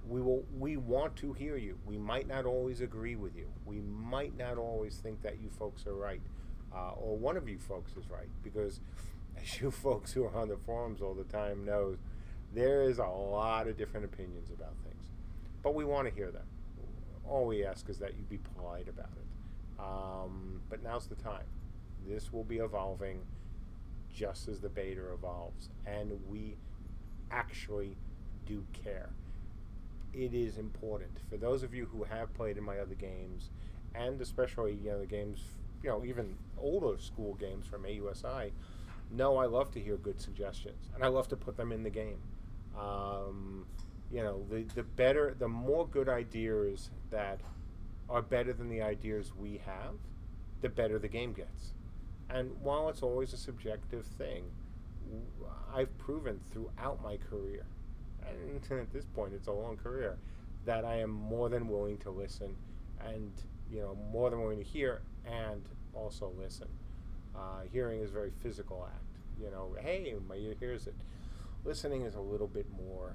We want to hear you. We might not always agree with you. We might not always think that you folks are right, or one of you folks is right, because as you folks who are on the forums all the time knows, there is a lot of different opinions about things, but we want to hear them. All we ask is that you be polite about it. But now's the time. This will be evolving just as the beta evolves, and we actually do care. It is important for those of you who have played in my other games, and especially the games, even older school games from AUSI. No, I love to hear good suggestions, and I love to put them in the game. The more good ideas that are better than the ideas we have, the better the game gets. And while it's always a subjective thing, I've proven throughout my career, and at this point it's a long career, that I am more than willing to listen, and more than willing to hear and also listen. Hearing is a very physical act. Hey, my ear hears it. Listening is a little bit more,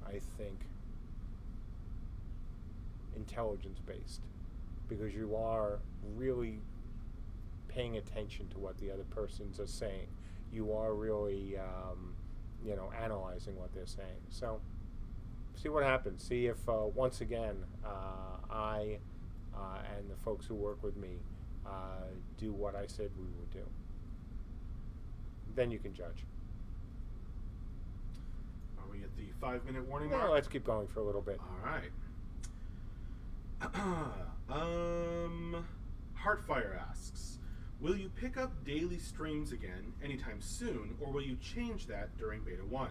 I think, intelligence-based, because you are really paying attention to what the other persons are saying. You are really, analyzing what they're saying. So, see what happens. See if, once again, I and the folks who work with me do what I said we would do. Then you can judge. Are we at the 5-minute warning No, mark? let's keep going for a little bit. All right. Heartfire asks, will you pick up daily streams again anytime soon, or will you change that during Beta 1?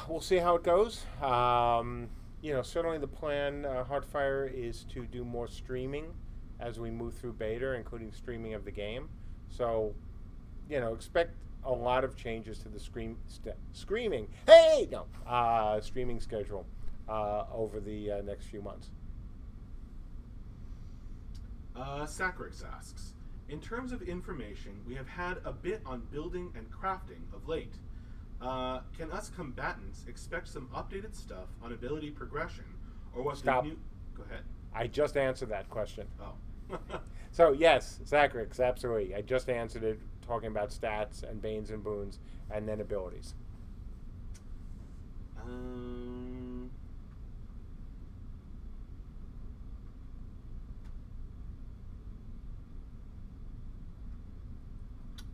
We'll see how it goes. Certainly the plan, Heartfire, is to do more streaming as we move through beta, including streaming of the game. So, expect a lot of changes to the streaming schedule over the next few months. Sacrix asks, in terms of information, we have had a bit on building and crafting of late. Can us combatants expect some updated stuff on ability progression, or what Stop. the new... Go ahead. I just answered that question. Oh. So yes, Sacrix, absolutely. I just answered it, talking about stats and Banes and Boons, and then abilities.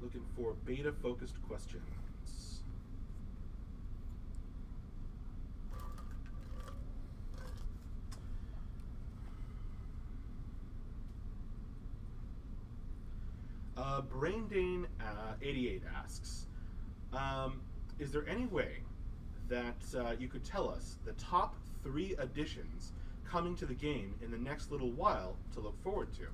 Looking for beta-focused questions. Braindane 88 asks, is there any way that you could tell us the top 3 additions coming to the game in the next little while to look forward to?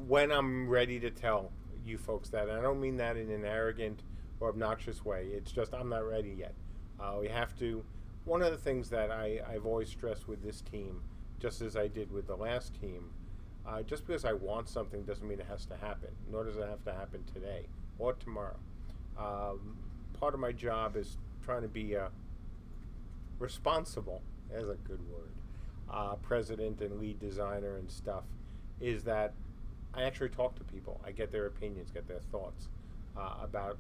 When I'm ready to tell you folks that. I don't mean that in an arrogant or obnoxious way. It's just I'm not ready yet. We have to one of the things that I've always stressed with this team, just as I did with the last team, just because I want something doesn't mean it has to happen, nor does it have to happen today or tomorrow. Part of my job is trying to be responsible, as a good word, president and lead designer and stuff, is that I actually talk to people. I get their opinions, get their thoughts about,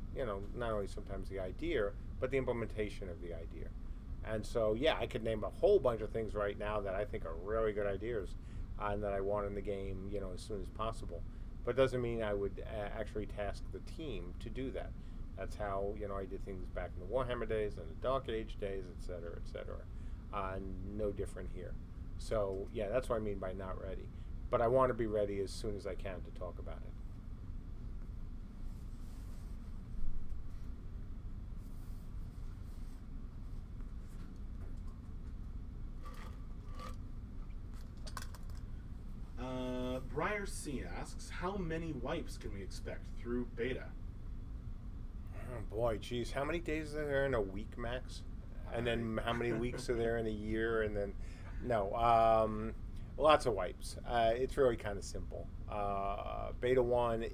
not only sometimes the idea, but the implementation of the idea. And so, yeah, I could name a whole bunch of things right now that I think are really good ideas and that I want in the game, as soon as possible. But it doesn't mean I would actually task the team to do that. That's how, I did things back in the Warhammer days and the Dark Age days, et cetera, no different here. So, yeah, that's what I mean by not ready. But I want to be ready as soon as I can to talk about it. Briar C asks, how many wipes can we expect through beta? Oh boy, geez, how many days are there in a week, Max? And then how many weeks are there in a year? And then, no, lots of wipes. It's really kind of simple. Beta 1,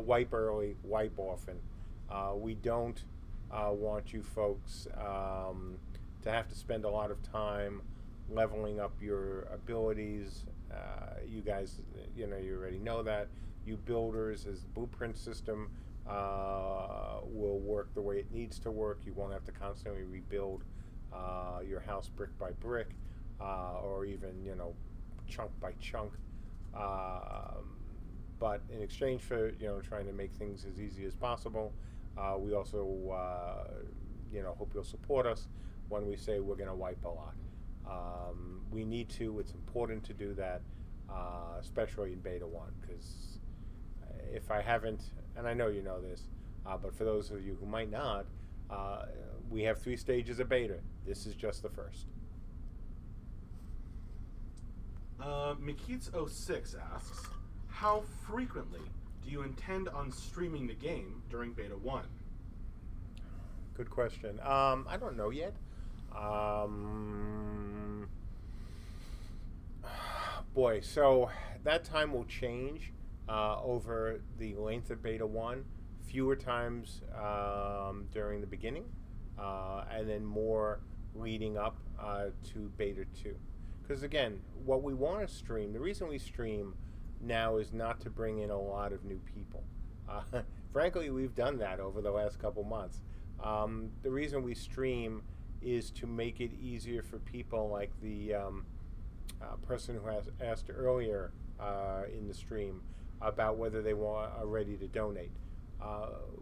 wipe early, wipe often. We don't want you folks to have to spend a lot of time leveling up your abilities. You guys, you already know that. You builders, as the blueprint system will work the way it needs to work. You won't have to constantly rebuild your house brick by brick, or even, chunk by chunk. But in exchange for, trying to make things as easy as possible, we also, hope you'll support us when we say we're going to wipe a lot. We need to. It's important to do that, especially in Beta 1, because if I haven't, and I know you know this, but for those of you who might not, we have 3 stages of beta. This is just the first. McKeats06 asks, how frequently do you intend on streaming the game during Beta 1? Good question. I don't know yet. Boy, so that time will change over the length of Beta 1. Fewer times during the beginning, and then more leading up to Beta 2. Because again, what we want to stream, the reason we stream now is not to bring in a lot of new people. Frankly, we've done that over the last couple months. The reason we stream is to make it easier for people like the person who has asked earlier in the stream about whether they are ready to donate.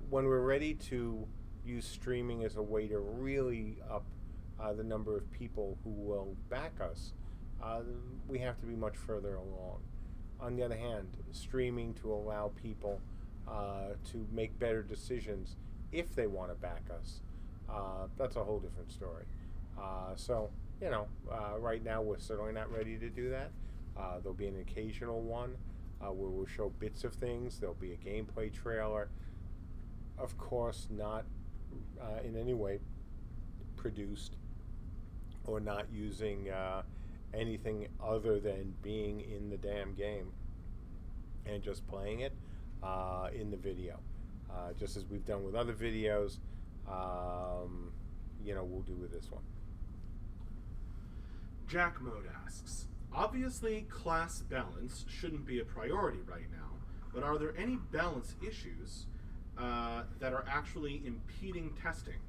When we're ready to use streaming as a way to really up the number of people who will back us, we have to be much further along. On the other hand, streaming to allow people to make better decisions if they want to back us, that's a whole different story. So, right now we're certainly not ready to do that. There'll be an occasional one where we'll show bits of things. There'll be a gameplay trailer. Of course, not in any way produced or not using anything other than being in the damn game and just playing it in the video. Just as we've done with other videos, we'll do with this one. Jack Mode asks, obviously class balance shouldn't be a priority right now, but are there any balance issues that are actually impeding testing?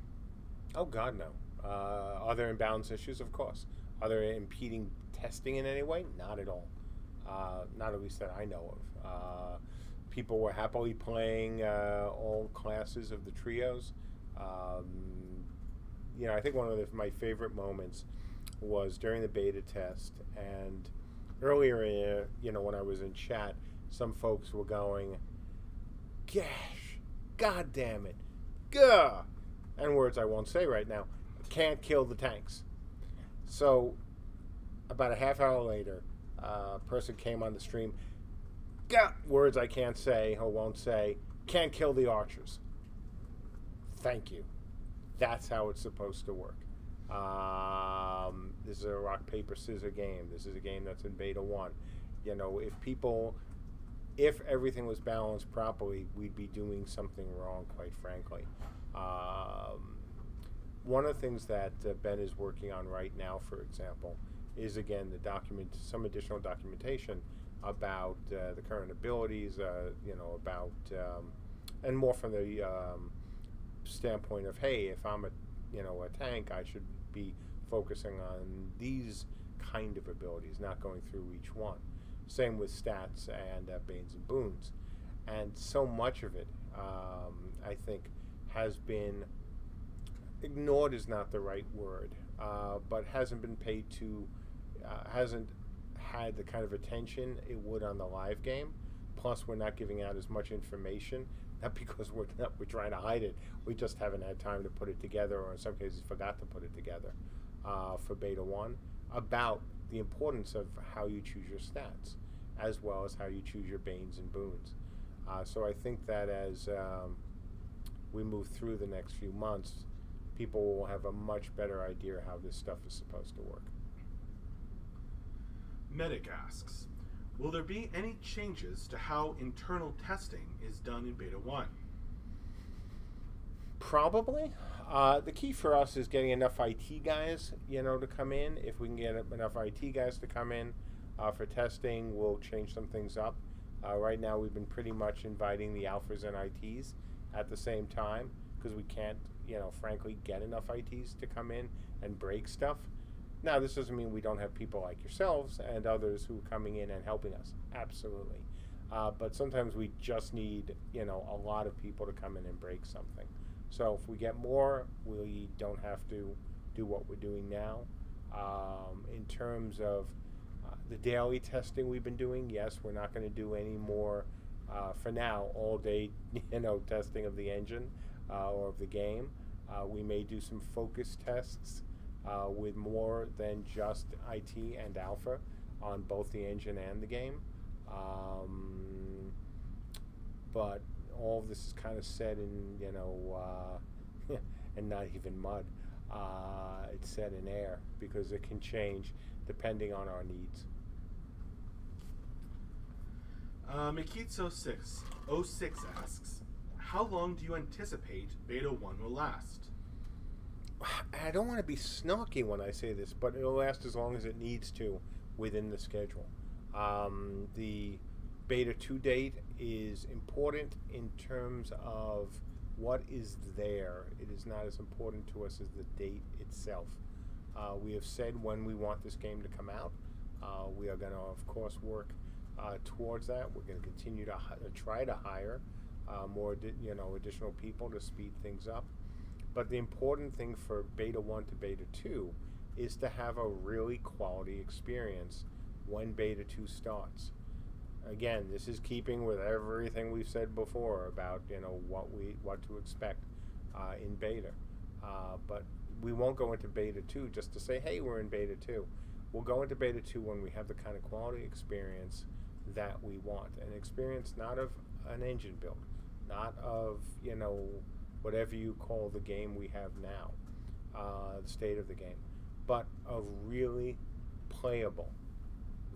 Oh God, no. Are there imbalance issues? Of course. Are there impeding testing in any way? Not at all. Not at least that I know of. People were happily playing all classes of the trios. I think one of my favorite moments was during the beta test, and earlier, when I was in chat, some folks were going, "Gosh, God damn it, gah," and words I won't say right now. Can't kill the tanks. So, about a half hour later, a person came on the stream. Gah, words I can't say or won't say. Can't kill the archers. Thank you. That's how it's supposed to work. This is a rock, paper, scissors game. This is a game that's in beta 1. You know, if everything was balanced properly, we'd be doing something wrong, quite frankly. One of the things that Ben is working on right now, for example, is again some additional documentation about the current abilities, about, and more from the standpoint of, hey, if I'm a tank, I should be focusing on these kind of abilities, not going through each one. Same with stats and Banes and Boons. And so much of it, I think, has been ignored is not the right word, but hasn't been paid to, hasn't had the kind of attention it would on the live game. Plus, we're not giving out as much information, not because we're trying to hide it. We just haven't had time to put it together, or in some cases forgot to put it together for beta 1, about the importance of how you choose your stats, as well as how you choose your Banes and Boons. So I think that as we move through the next few months, people will have a much better idea how this stuff is supposed to work. Medic asks, will there be any changes to how internal testing is done in beta 1? Probably. The key for us is getting enough IT guys, to come in. If we can get enough IT guys to come in for testing, we'll change some things up. Right now, we've been pretty much inviting the alphas and ITs at the same time, because we can't, frankly, get enough ITs to come in and break stuff. Now, this doesn't mean we don't have people like yourselves and others who are coming in and helping us. Absolutely. But sometimes we just need, a lot of people to come in and break something. So if we get more, we don't have to do what we're doing now. In terms of the daily testing we've been doing, yes, we're not going to do any more, for now, all day, testing of the engine or of the game. We may do some focus tests with more than just IT and alpha on both the engine and the game. But all of this is kind of set in, and not even mud. It's set in air because it can change depending on our needs. Mikitso06 asks, how long do you anticipate beta 1 will last? I don't want to be snarky when I say this, but it'll last as long as it needs to within the schedule. The beta 2 date is important in terms of what is there. It is not as important to us as the date itself. We have said when we want this game to come out. We are going to, of course, work towards that. We're going to continue to try to hire more, additional people to speed things up. But the important thing for beta 1 to beta 2 is to have a really quality experience when beta 2 starts. Again, this is keeping with everything we've said before about what to expect in beta. But we won't go into beta 2 just to say, hey, we're in beta 2. We'll go into beta 2 when we have the kind of quality experience that we want. An experience not of an engine build, not of, whatever you call the game we have now, the state of the game, but a really playable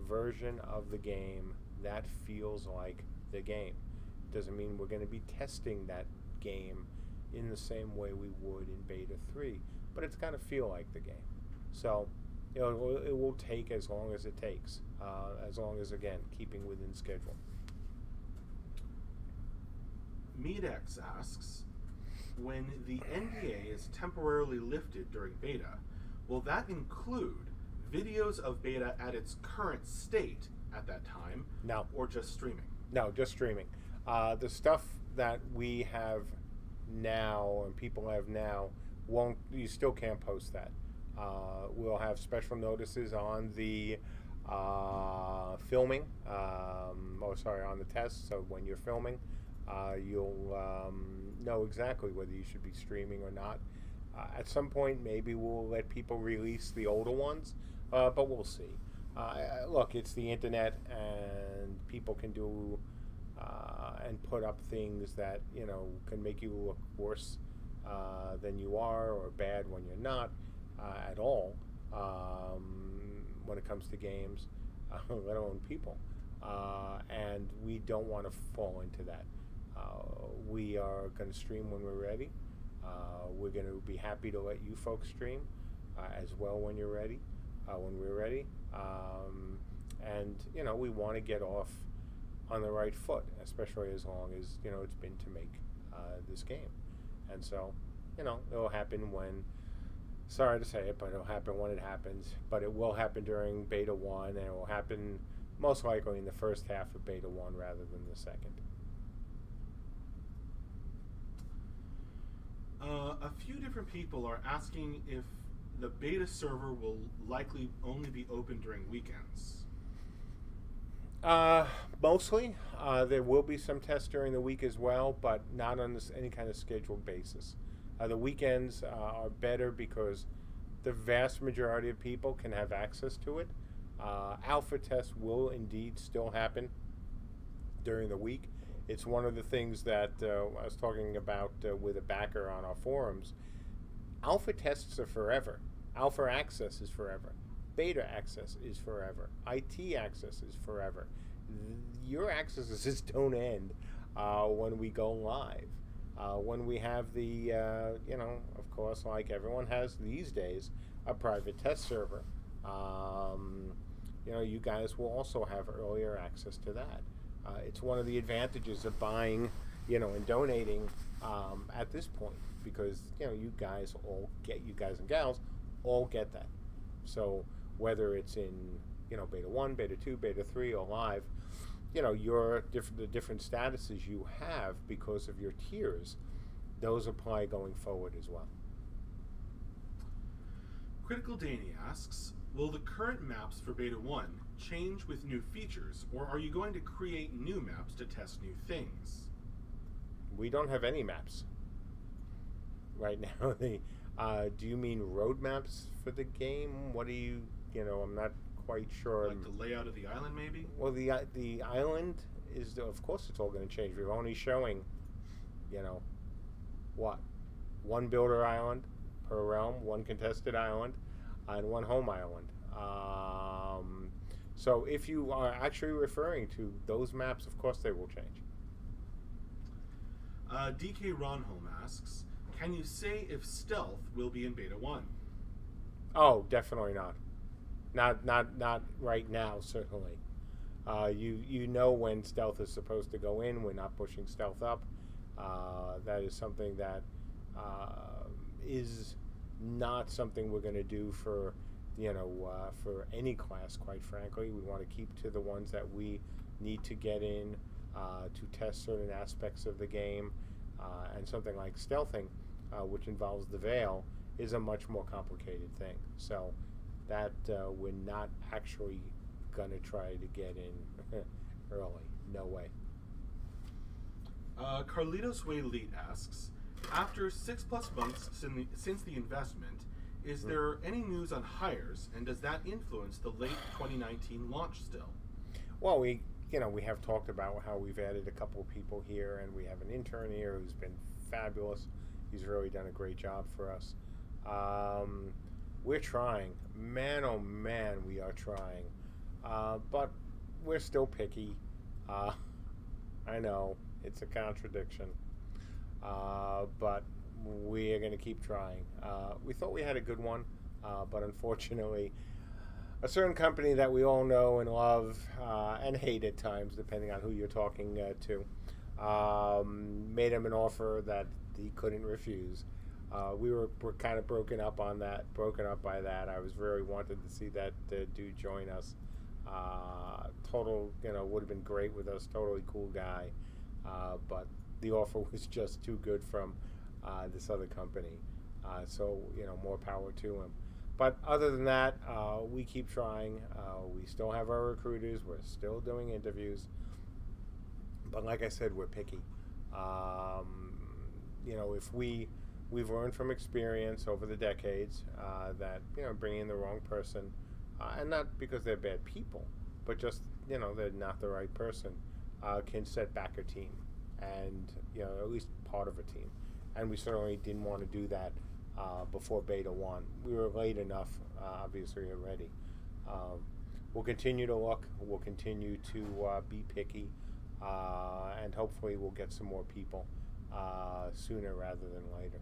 version of the game that feels like the game. Doesn't mean we're going to be testing that game in the same way we would in beta 3, but it's going to feel like the game. So, it will take as long as it takes, as long as, again, keeping within schedule. Medex asks, when the NDA is temporarily lifted during beta, will that include videos of beta at its current state at that time? No. Or just streaming? No, just streaming. The stuff that we have now and people have now, you still can't post that. We'll have special notices on the filming, on the test. So when you're filming, you'll know exactly whether you should be streaming or not. At some point, maybe we'll let people release the older ones, but we'll see. Look, it's the internet, and people can do and put up things that can make you look worse than you are, or bad when you're not. at all when it comes to games, let alone people. And we don't want to fall into that. We are going to stream when we're ready. We're going to be happy to let you folks stream as well when you're ready, when we're ready. And, you know, we want to get off on the right foot, especially as long as, you know, it's been to make this game. And so, you know, it'll happen when, sorry to say it, but it'll happen when it happens. But it will happen during Beta 1, and it will happen most likely in the first half of Beta 1 rather than the second. A few different people are asking if the beta server will likely only be open during weekends. Mostly. There will be some tests during the week as well, but not on any kind of scheduled basis. The weekends are better because the vast majority of people can have access to it. Alpha tests will indeed still happen during the week. It's one of the things that I was talking about with a backer on our forums. Alpha tests are forever. Alpha access is forever. Beta access is forever. IT access is forever. Your accesses just don't end when we go live. When we have the, you know, of course, like everyone has these days, a private test server. You know, you guys will also have earlier access to that. It's one of the advantages of buying, you know, and donating at this point, because, you know, you guys and gals all get that. So whether it's in, you know, Beta 1, Beta 2, Beta 3, or live, you know, the different statuses you have because of your tiers, those apply going forward as well. Critical Danny asks, will the current maps for Beta 1 change with new features, or are you going to create new maps to test new things? We don't have any maps right now. Do you mean roadmaps for the game? What do you know, I'm not quite sure. Like the layout of the island, maybe? Well, the island is, of course, it's all going to change. We're only showing, you know, what? One builder island per realm, one contested island, and one home island. So if you are actually referring to those maps, of course they will change. DK Ronholm asks, can you say if stealth will be in Beta 1? Oh, definitely not. Not right now, certainly. You know when stealth is supposed to go in. We're not pushing stealth up. That is something that is not something we're going to do for, you know, for any class, quite frankly. We want to keep to the ones that we need to get in to test certain aspects of the game. And something like stealthing, which involves the veil, is a much more complicated thing. So that we're not actually going to try to get in early. No way. Carlitos Wayleet asks, after 6+ months since the investment, is there any news on hires, and does that influence the late 2019 launch still? Well, we have talked about how we've added a couple of people here, and we have an intern here who's been fabulous. He's really done a great job for us. We're trying. Man, oh man, we are trying. But we're still picky. I know, it's a contradiction. But we are going to keep trying. We thought we had a good one, but unfortunately, a certain company that we all know and love and hate at times, depending on who you're talking to, made him an offer that he couldn't refuse. We were kind of broken up by that. I was very wanted to see that dude join us. Total, would have been great with us. Totally cool guy, but the offer was just too good from this other company. So more power to him. But other than that, we keep trying. We still have our recruiters. We're still doing interviews. But like I said, we're picky. If we've learned from experience over the decades that bringing in the wrong person, and not because they're bad people, but just they're not the right person, can set back a team, and at least part of a team. And we certainly didn't want to do that before Beta 1. We were late enough, obviously, already. We'll continue to look. We'll continue to be picky. And hopefully we'll get some more people sooner rather than later.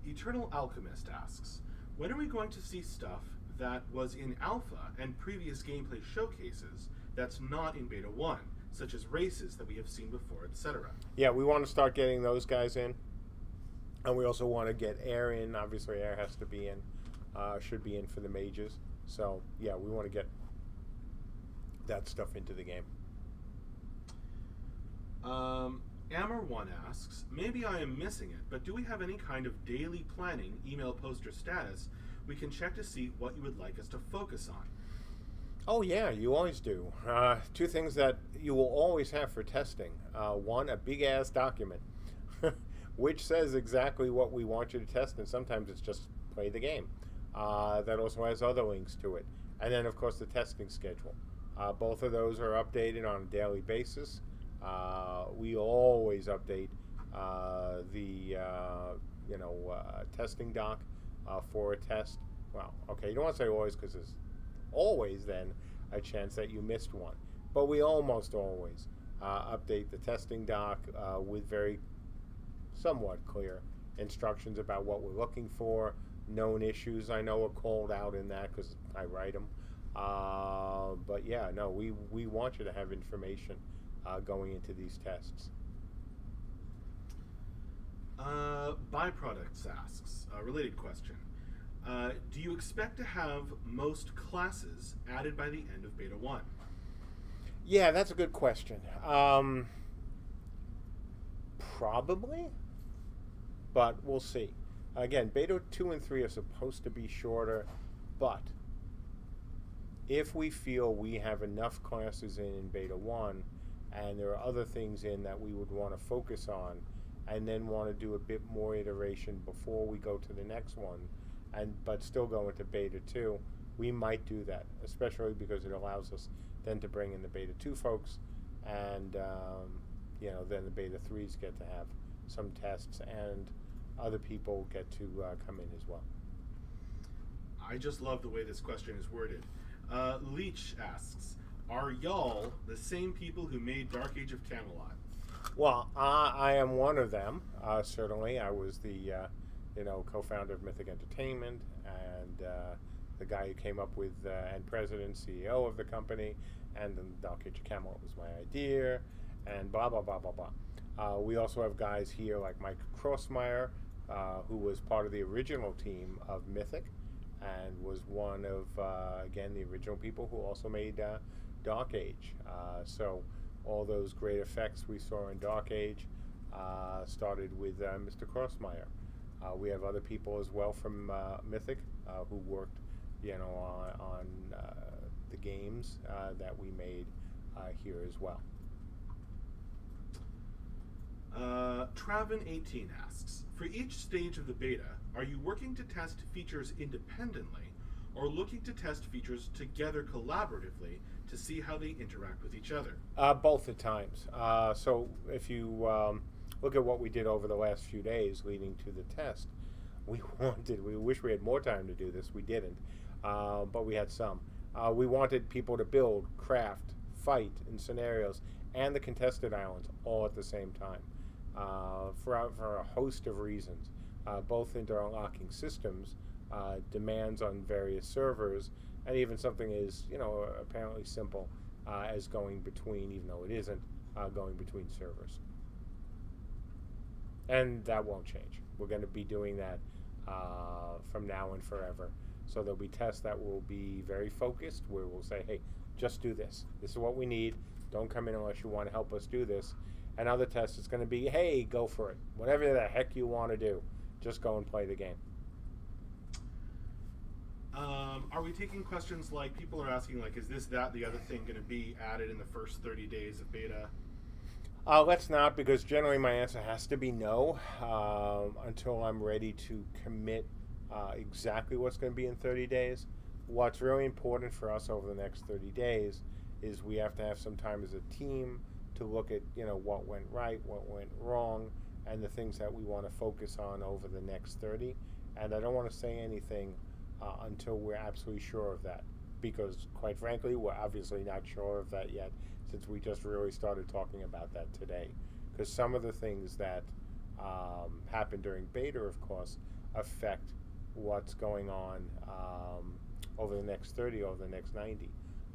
Eternal Alchemist asks, when are we going to see stuff that was in alpha and previous gameplay showcases that's not in beta 1, such as races that we have seen before, etc.? Yeah, we want to start getting those guys in. And we also want to get Air in. Obviously, Air has to be in, should be in for the mages. So, yeah, we want to get that stuff into the game. Ammer1 asks, maybe I am missing it, but do we have any kind of daily planning, email poster status, we can check to see what you would like us to focus on? Oh, yeah, you always do. Two things that you will always have for testing. One, a big-ass document, which says exactly what we want you to test, and sometimes it's just play the game. That also has other links to it. And then, of course, the testing schedule. Both of those are updated on a daily basis. We always update the testing doc for a test. Well, okay, you don't want to say always because there's always then a chance that you missed one. But we almost always update the testing doc with very somewhat clear instructions about what we're looking for. Known issues I know are called out in that because I write them. But yeah, no, we want you to have information going into these tests. Byproducts asks, a related question. Do you expect to have most classes added by the end of Beta 1? Yeah, that's a good question. Probably, but we'll see. Again, Beta 2 and 3 are supposed to be shorter, but if we feel we have enough classes in Beta 1 and there are other things in that we would want to focus on and then want to do a bit more iteration before we go to the next one, but still go into Beta 2, we might do that, especially because it allows us then to bring in the Beta 2 folks, and then the Beta 3s get to have some tests, and other people get to come in as well. I just love the way this question is worded. Leech asks, are y'all the same people who made Dark Age of Camelot? Well, I am one of them, certainly. I was the co-founder of Mythic Entertainment, and the guy who came up with and president, CEO of the company, and then Dark Age of Camelot was my idea, and blah, blah, blah, blah, blah. We also have guys here like Mike Crossmeyer, who was part of the original team of Mythic, and was one of, again, the original people who also made Dark Age. So all those great effects we saw in Dark Age started with Mr. Crossmeyer. We have other people as well from Mythic who worked, on the games that we made here as well. Traven18 asks, for each stage of the beta, are you working to test features independently or looking to test features together collaboratively to see how they interact with each other? Both at times. So if you look at what we did over the last few days leading to the test, we wish we had more time to do this. We didn't, but we had some. We wanted people to build, craft, fight in scenarios, and the contested islands all at the same time for a host of reasons. Both interlocking systems, demands on various servers, and even something as apparently simple as going between, even though it isn't, going between servers. And that won't change. We're going to be doing that from now and forever. So there'll be tests that will be very focused, where we'll say, hey, just do this. This is what we need. Don't come in unless you want to help us do this. And other tests, it's going to be, hey, go for it. Whatever the heck you want to do, just go and play the game. Are we taking questions like, people are asking, like, is this, that, the other thing going to be added in the first 30 days of beta? Let's not, because generally my answer has to be no until I'm ready to commit exactly what's going to be in 30 days. what's really important for us over the next 30 days is we have to have some time as a team to look at, what went right, what went wrong, and the things that we want to focus on over the next 30. And I don't want to say anything until we're absolutely sure of that, because quite frankly, we're obviously not sure of that yet, since we just really started talking about that today. Because some of the things that happen during beta, of course, affect what's going on over the next 30, over the next 90.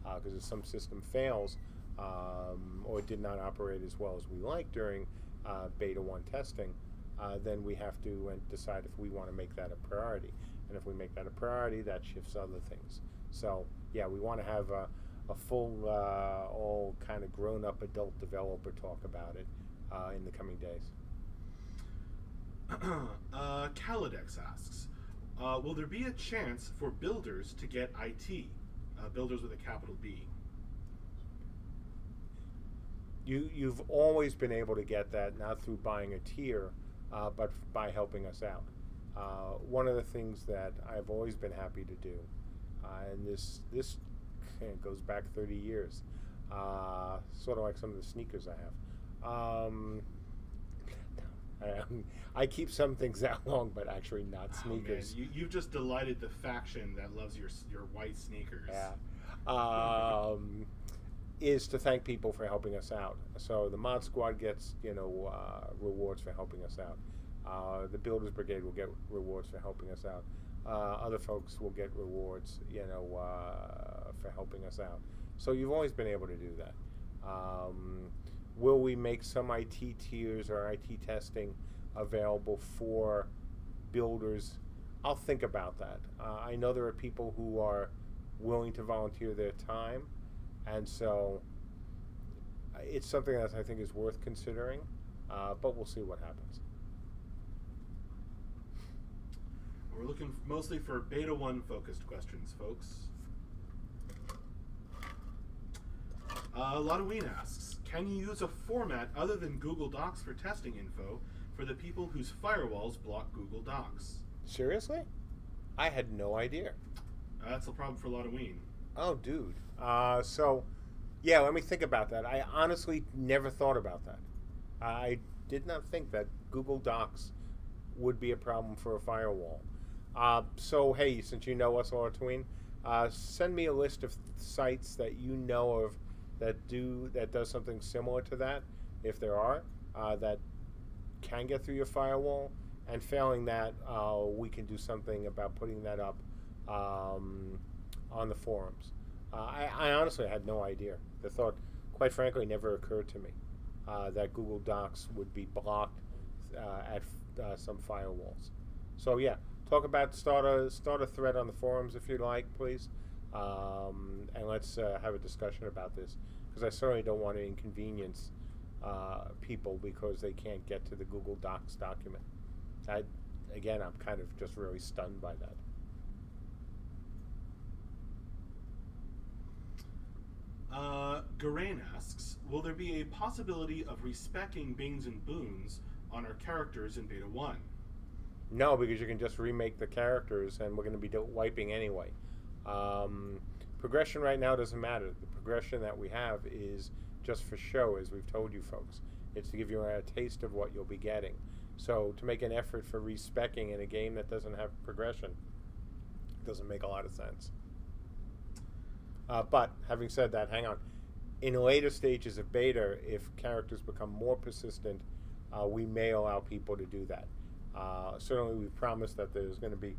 Because if some system fails or did not operate as well as we like during beta 1 testing, then we have to decide if we want to make that a priority. And if we make that a priority, that shifts other things. So, yeah, we want to have a full, all kind of grown-up adult developer talk about it in the coming days. Caladex asks, will there be a chance for builders to get IT? Builders with a capital B. You've always been able to get that, not through buying a tier, but by helping us out. One of the things that I've always been happy to do, and this goes back 30 years, sort of like some of the sneakers I have. I keep some things that long, but actually not sneakers. Man, you've just delighted the faction that loves your white sneakers. Yeah. Is to thank people for helping us out. So the Mod Squad gets, rewards for helping us out. The Builders Brigade will get rewards for helping us out. Other folks will get rewards, for helping us out. So you've always been able to do that. Will we make some IT tiers or IT testing available for builders? I'll think about that. I know there are people who are willing to volunteer their time, and so it's something that I think is worth considering, but we'll see what happens. We're looking mostly for Beta 1 focused questions, folks. Ladaween asks, can you use a format other than Google Docs for testing info for the people whose firewalls block Google Docs? Seriously? I had no idea. That's a problem for Ladaween. Oh, dude. So, yeah, let me think about that. I honestly never thought about that. I did not think that Google Docs would be a problem for a firewall. So, hey, since you know us, Ladaween, send me a list of sites that you know of that does something similar to that, if there are, that can get through your firewall. And failing that, we can do something about putting that up on the forums. I honestly had no idea. The thought, quite frankly, never occurred to me that Google Docs would be blocked at some firewalls. So yeah, start a thread on the forums if you'd like, please, and let's have a discussion about this, because I certainly don't want to inconvenience people because they can't get to the Google Docs document. Again, I'm kind of just really stunned by that. Garain asks, will there be a possibility of respecing Bings and Boons on our characters in Beta 1? No, because you can just remake the characters, and we're going to be wiping anyway. Progression right now doesn't matter. The progression that we have is just for show, as we've told you folks. It's to give you a taste of what you'll be getting. So to make an effort for respecing in a game that doesn't have progression doesn't make a lot of sense. But having said that, hang on. In later stages of beta, if characters become more persistent, we may allow people to do that. Certainly, we promised that there's going to be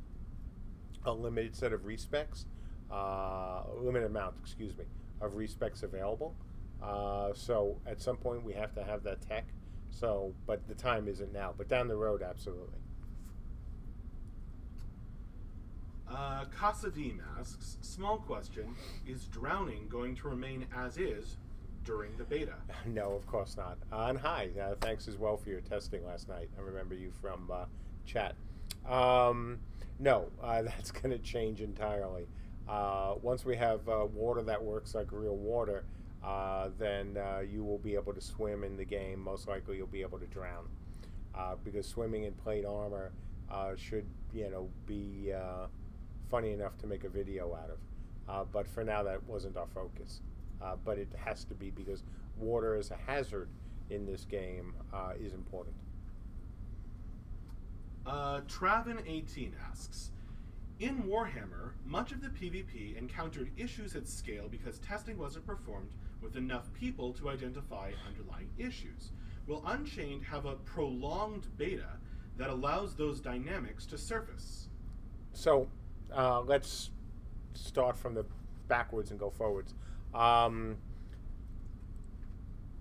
a limited set of respecs, limited amount, excuse me, of respecs available. So at some point, we have to have that tech. So, but the time isn't now. But down the road, absolutely. Kasadim asks, small question, is drowning going to remain as is during the beta? No, of course not. And hi, thanks as well for your testing last night. I remember you from chat. No, that's going to change entirely. Once we have water that works like real water, then you will be able to swim in the game. Most likely you'll be able to drown. Because swimming in plate armor should, be funny enough to make a video out of. But for now, that wasn't our focus. But it has to be, because water as a hazard in this game is important. Travin18 asks, in Warhammer, much of the PvP encountered issues at scale because testing wasn't performed with enough people to identify underlying issues. Will Unchained have a prolonged beta that allows those dynamics to surface? So let's start from the backwards and go forwards.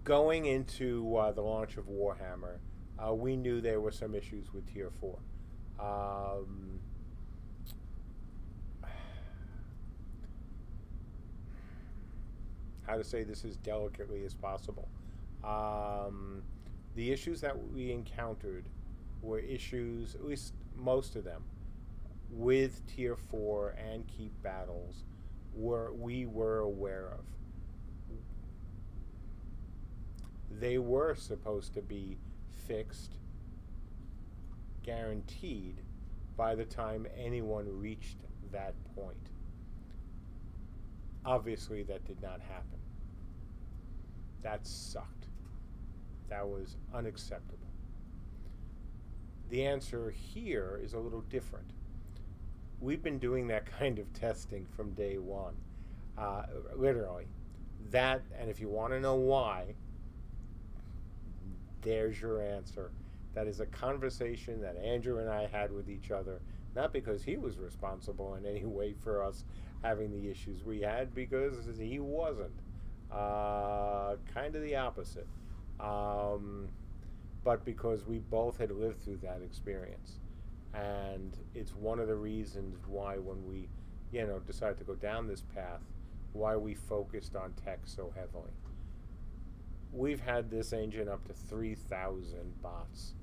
Going into the launch of Warhammer, we knew there were some issues with Tier 4. How to say this as delicately as possible. The issues that we encountered were issues, at least most of them, with Tier 4 and Keep battles we were aware of. They were supposed to be fixed, guaranteed, by the time anyone reached that point. Obviously, that did not happen. That sucked. That was unacceptable. The answer here is a little different. We've been doing that kind of testing from day one. Literally. That, and if you want to know why, there's your answer. That is a conversation that Andrew and I had with each other, not because he was responsible in any way for us having the issues we had, because he wasn't. Kind of the opposite. But because we both had lived through that experience. And it's one of the reasons why, when we, decided to go down this path, why we focused on tech so heavily. We've had this engine up to 3,000 bots,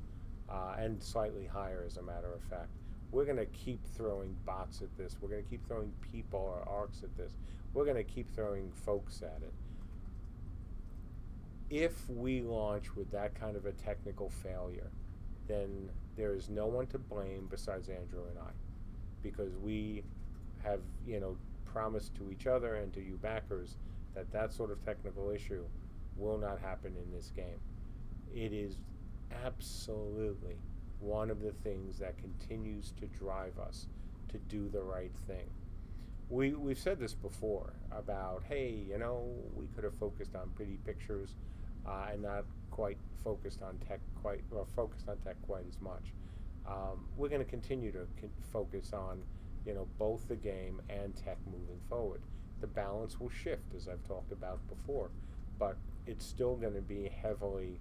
and slightly higher, as a matter of fact. We're going to keep throwing bots at this. We're going to keep throwing people or arcs at this. We're going to keep throwing folks at it. If we launch with that kind of a technical failure, then there is no one to blame besides Andrew and I, because we have, promised to each other and to you backers that that sort of technical issue will not happen in this game. It is absolutely one of the things that continues to drive us to do the right thing. We've said this before about, hey, we could have focused on pretty pictures and not quite focused on tech quite as much. We're going to continue to focus on, both the game and tech moving forward. The balance will shift, as I've talked about before, but it's still going to be heavily,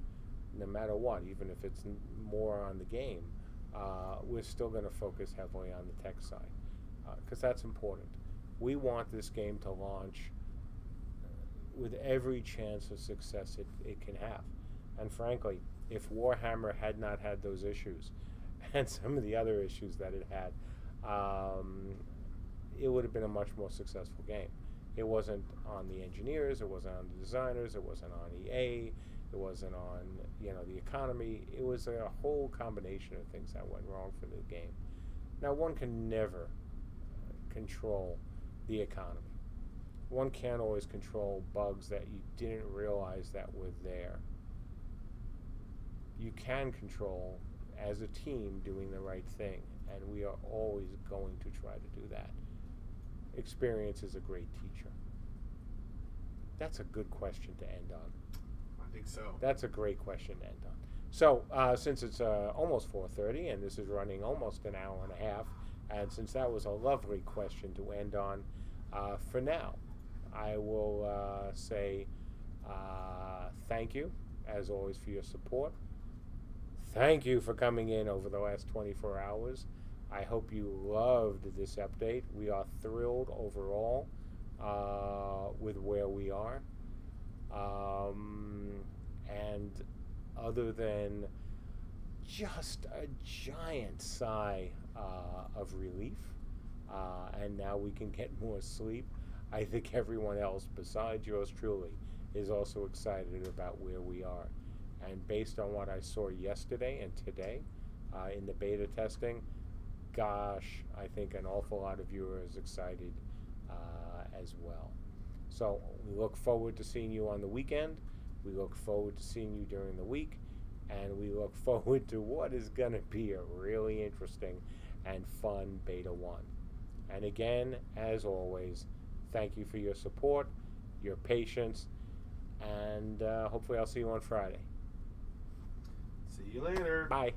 no matter what, even if it's more on the game, we're still going to focus heavily on the tech side, because that's important. We want this game to launch with every chance of success it can have. And frankly, if Warhammer had not had those issues, and some of the other issues that it had, it would have been a much more successful game. It wasn't on the engineers, it wasn't on the designers, it wasn't on EA, it wasn't on the economy. It was a whole combination of things that went wrong for the game. Now, one can never control the economy. One can't always control bugs that you didn't realize that were there. You can control, as a team, doing the right thing, and we are always going to try to do that. Experience is a great teacher. That's a good question to end on. I think so. That's a great question to end on. So, since it's almost 4:30, and this is running almost an hour and a half, and since that was a lovely question to end on, for now, I will say thank you, as always, for your support. Thank you for coming in over the last 24 hours. I hope you loved this update. We are thrilled overall with where we are. And other than just a giant sigh of relief, and now we can get more sleep, I think everyone else besides yours truly is also excited about where we are. And based on what I saw yesterday and today in the beta testing, gosh, I think an awful lot of you are as excited as well. So we look forward to seeing you on the weekend. We look forward to seeing you during the week. And we look forward to what is going to be a really interesting and fun Beta 1. And again, as always, thank you for your support, your patience, and hopefully I'll see you on Friday. See you later. Bye.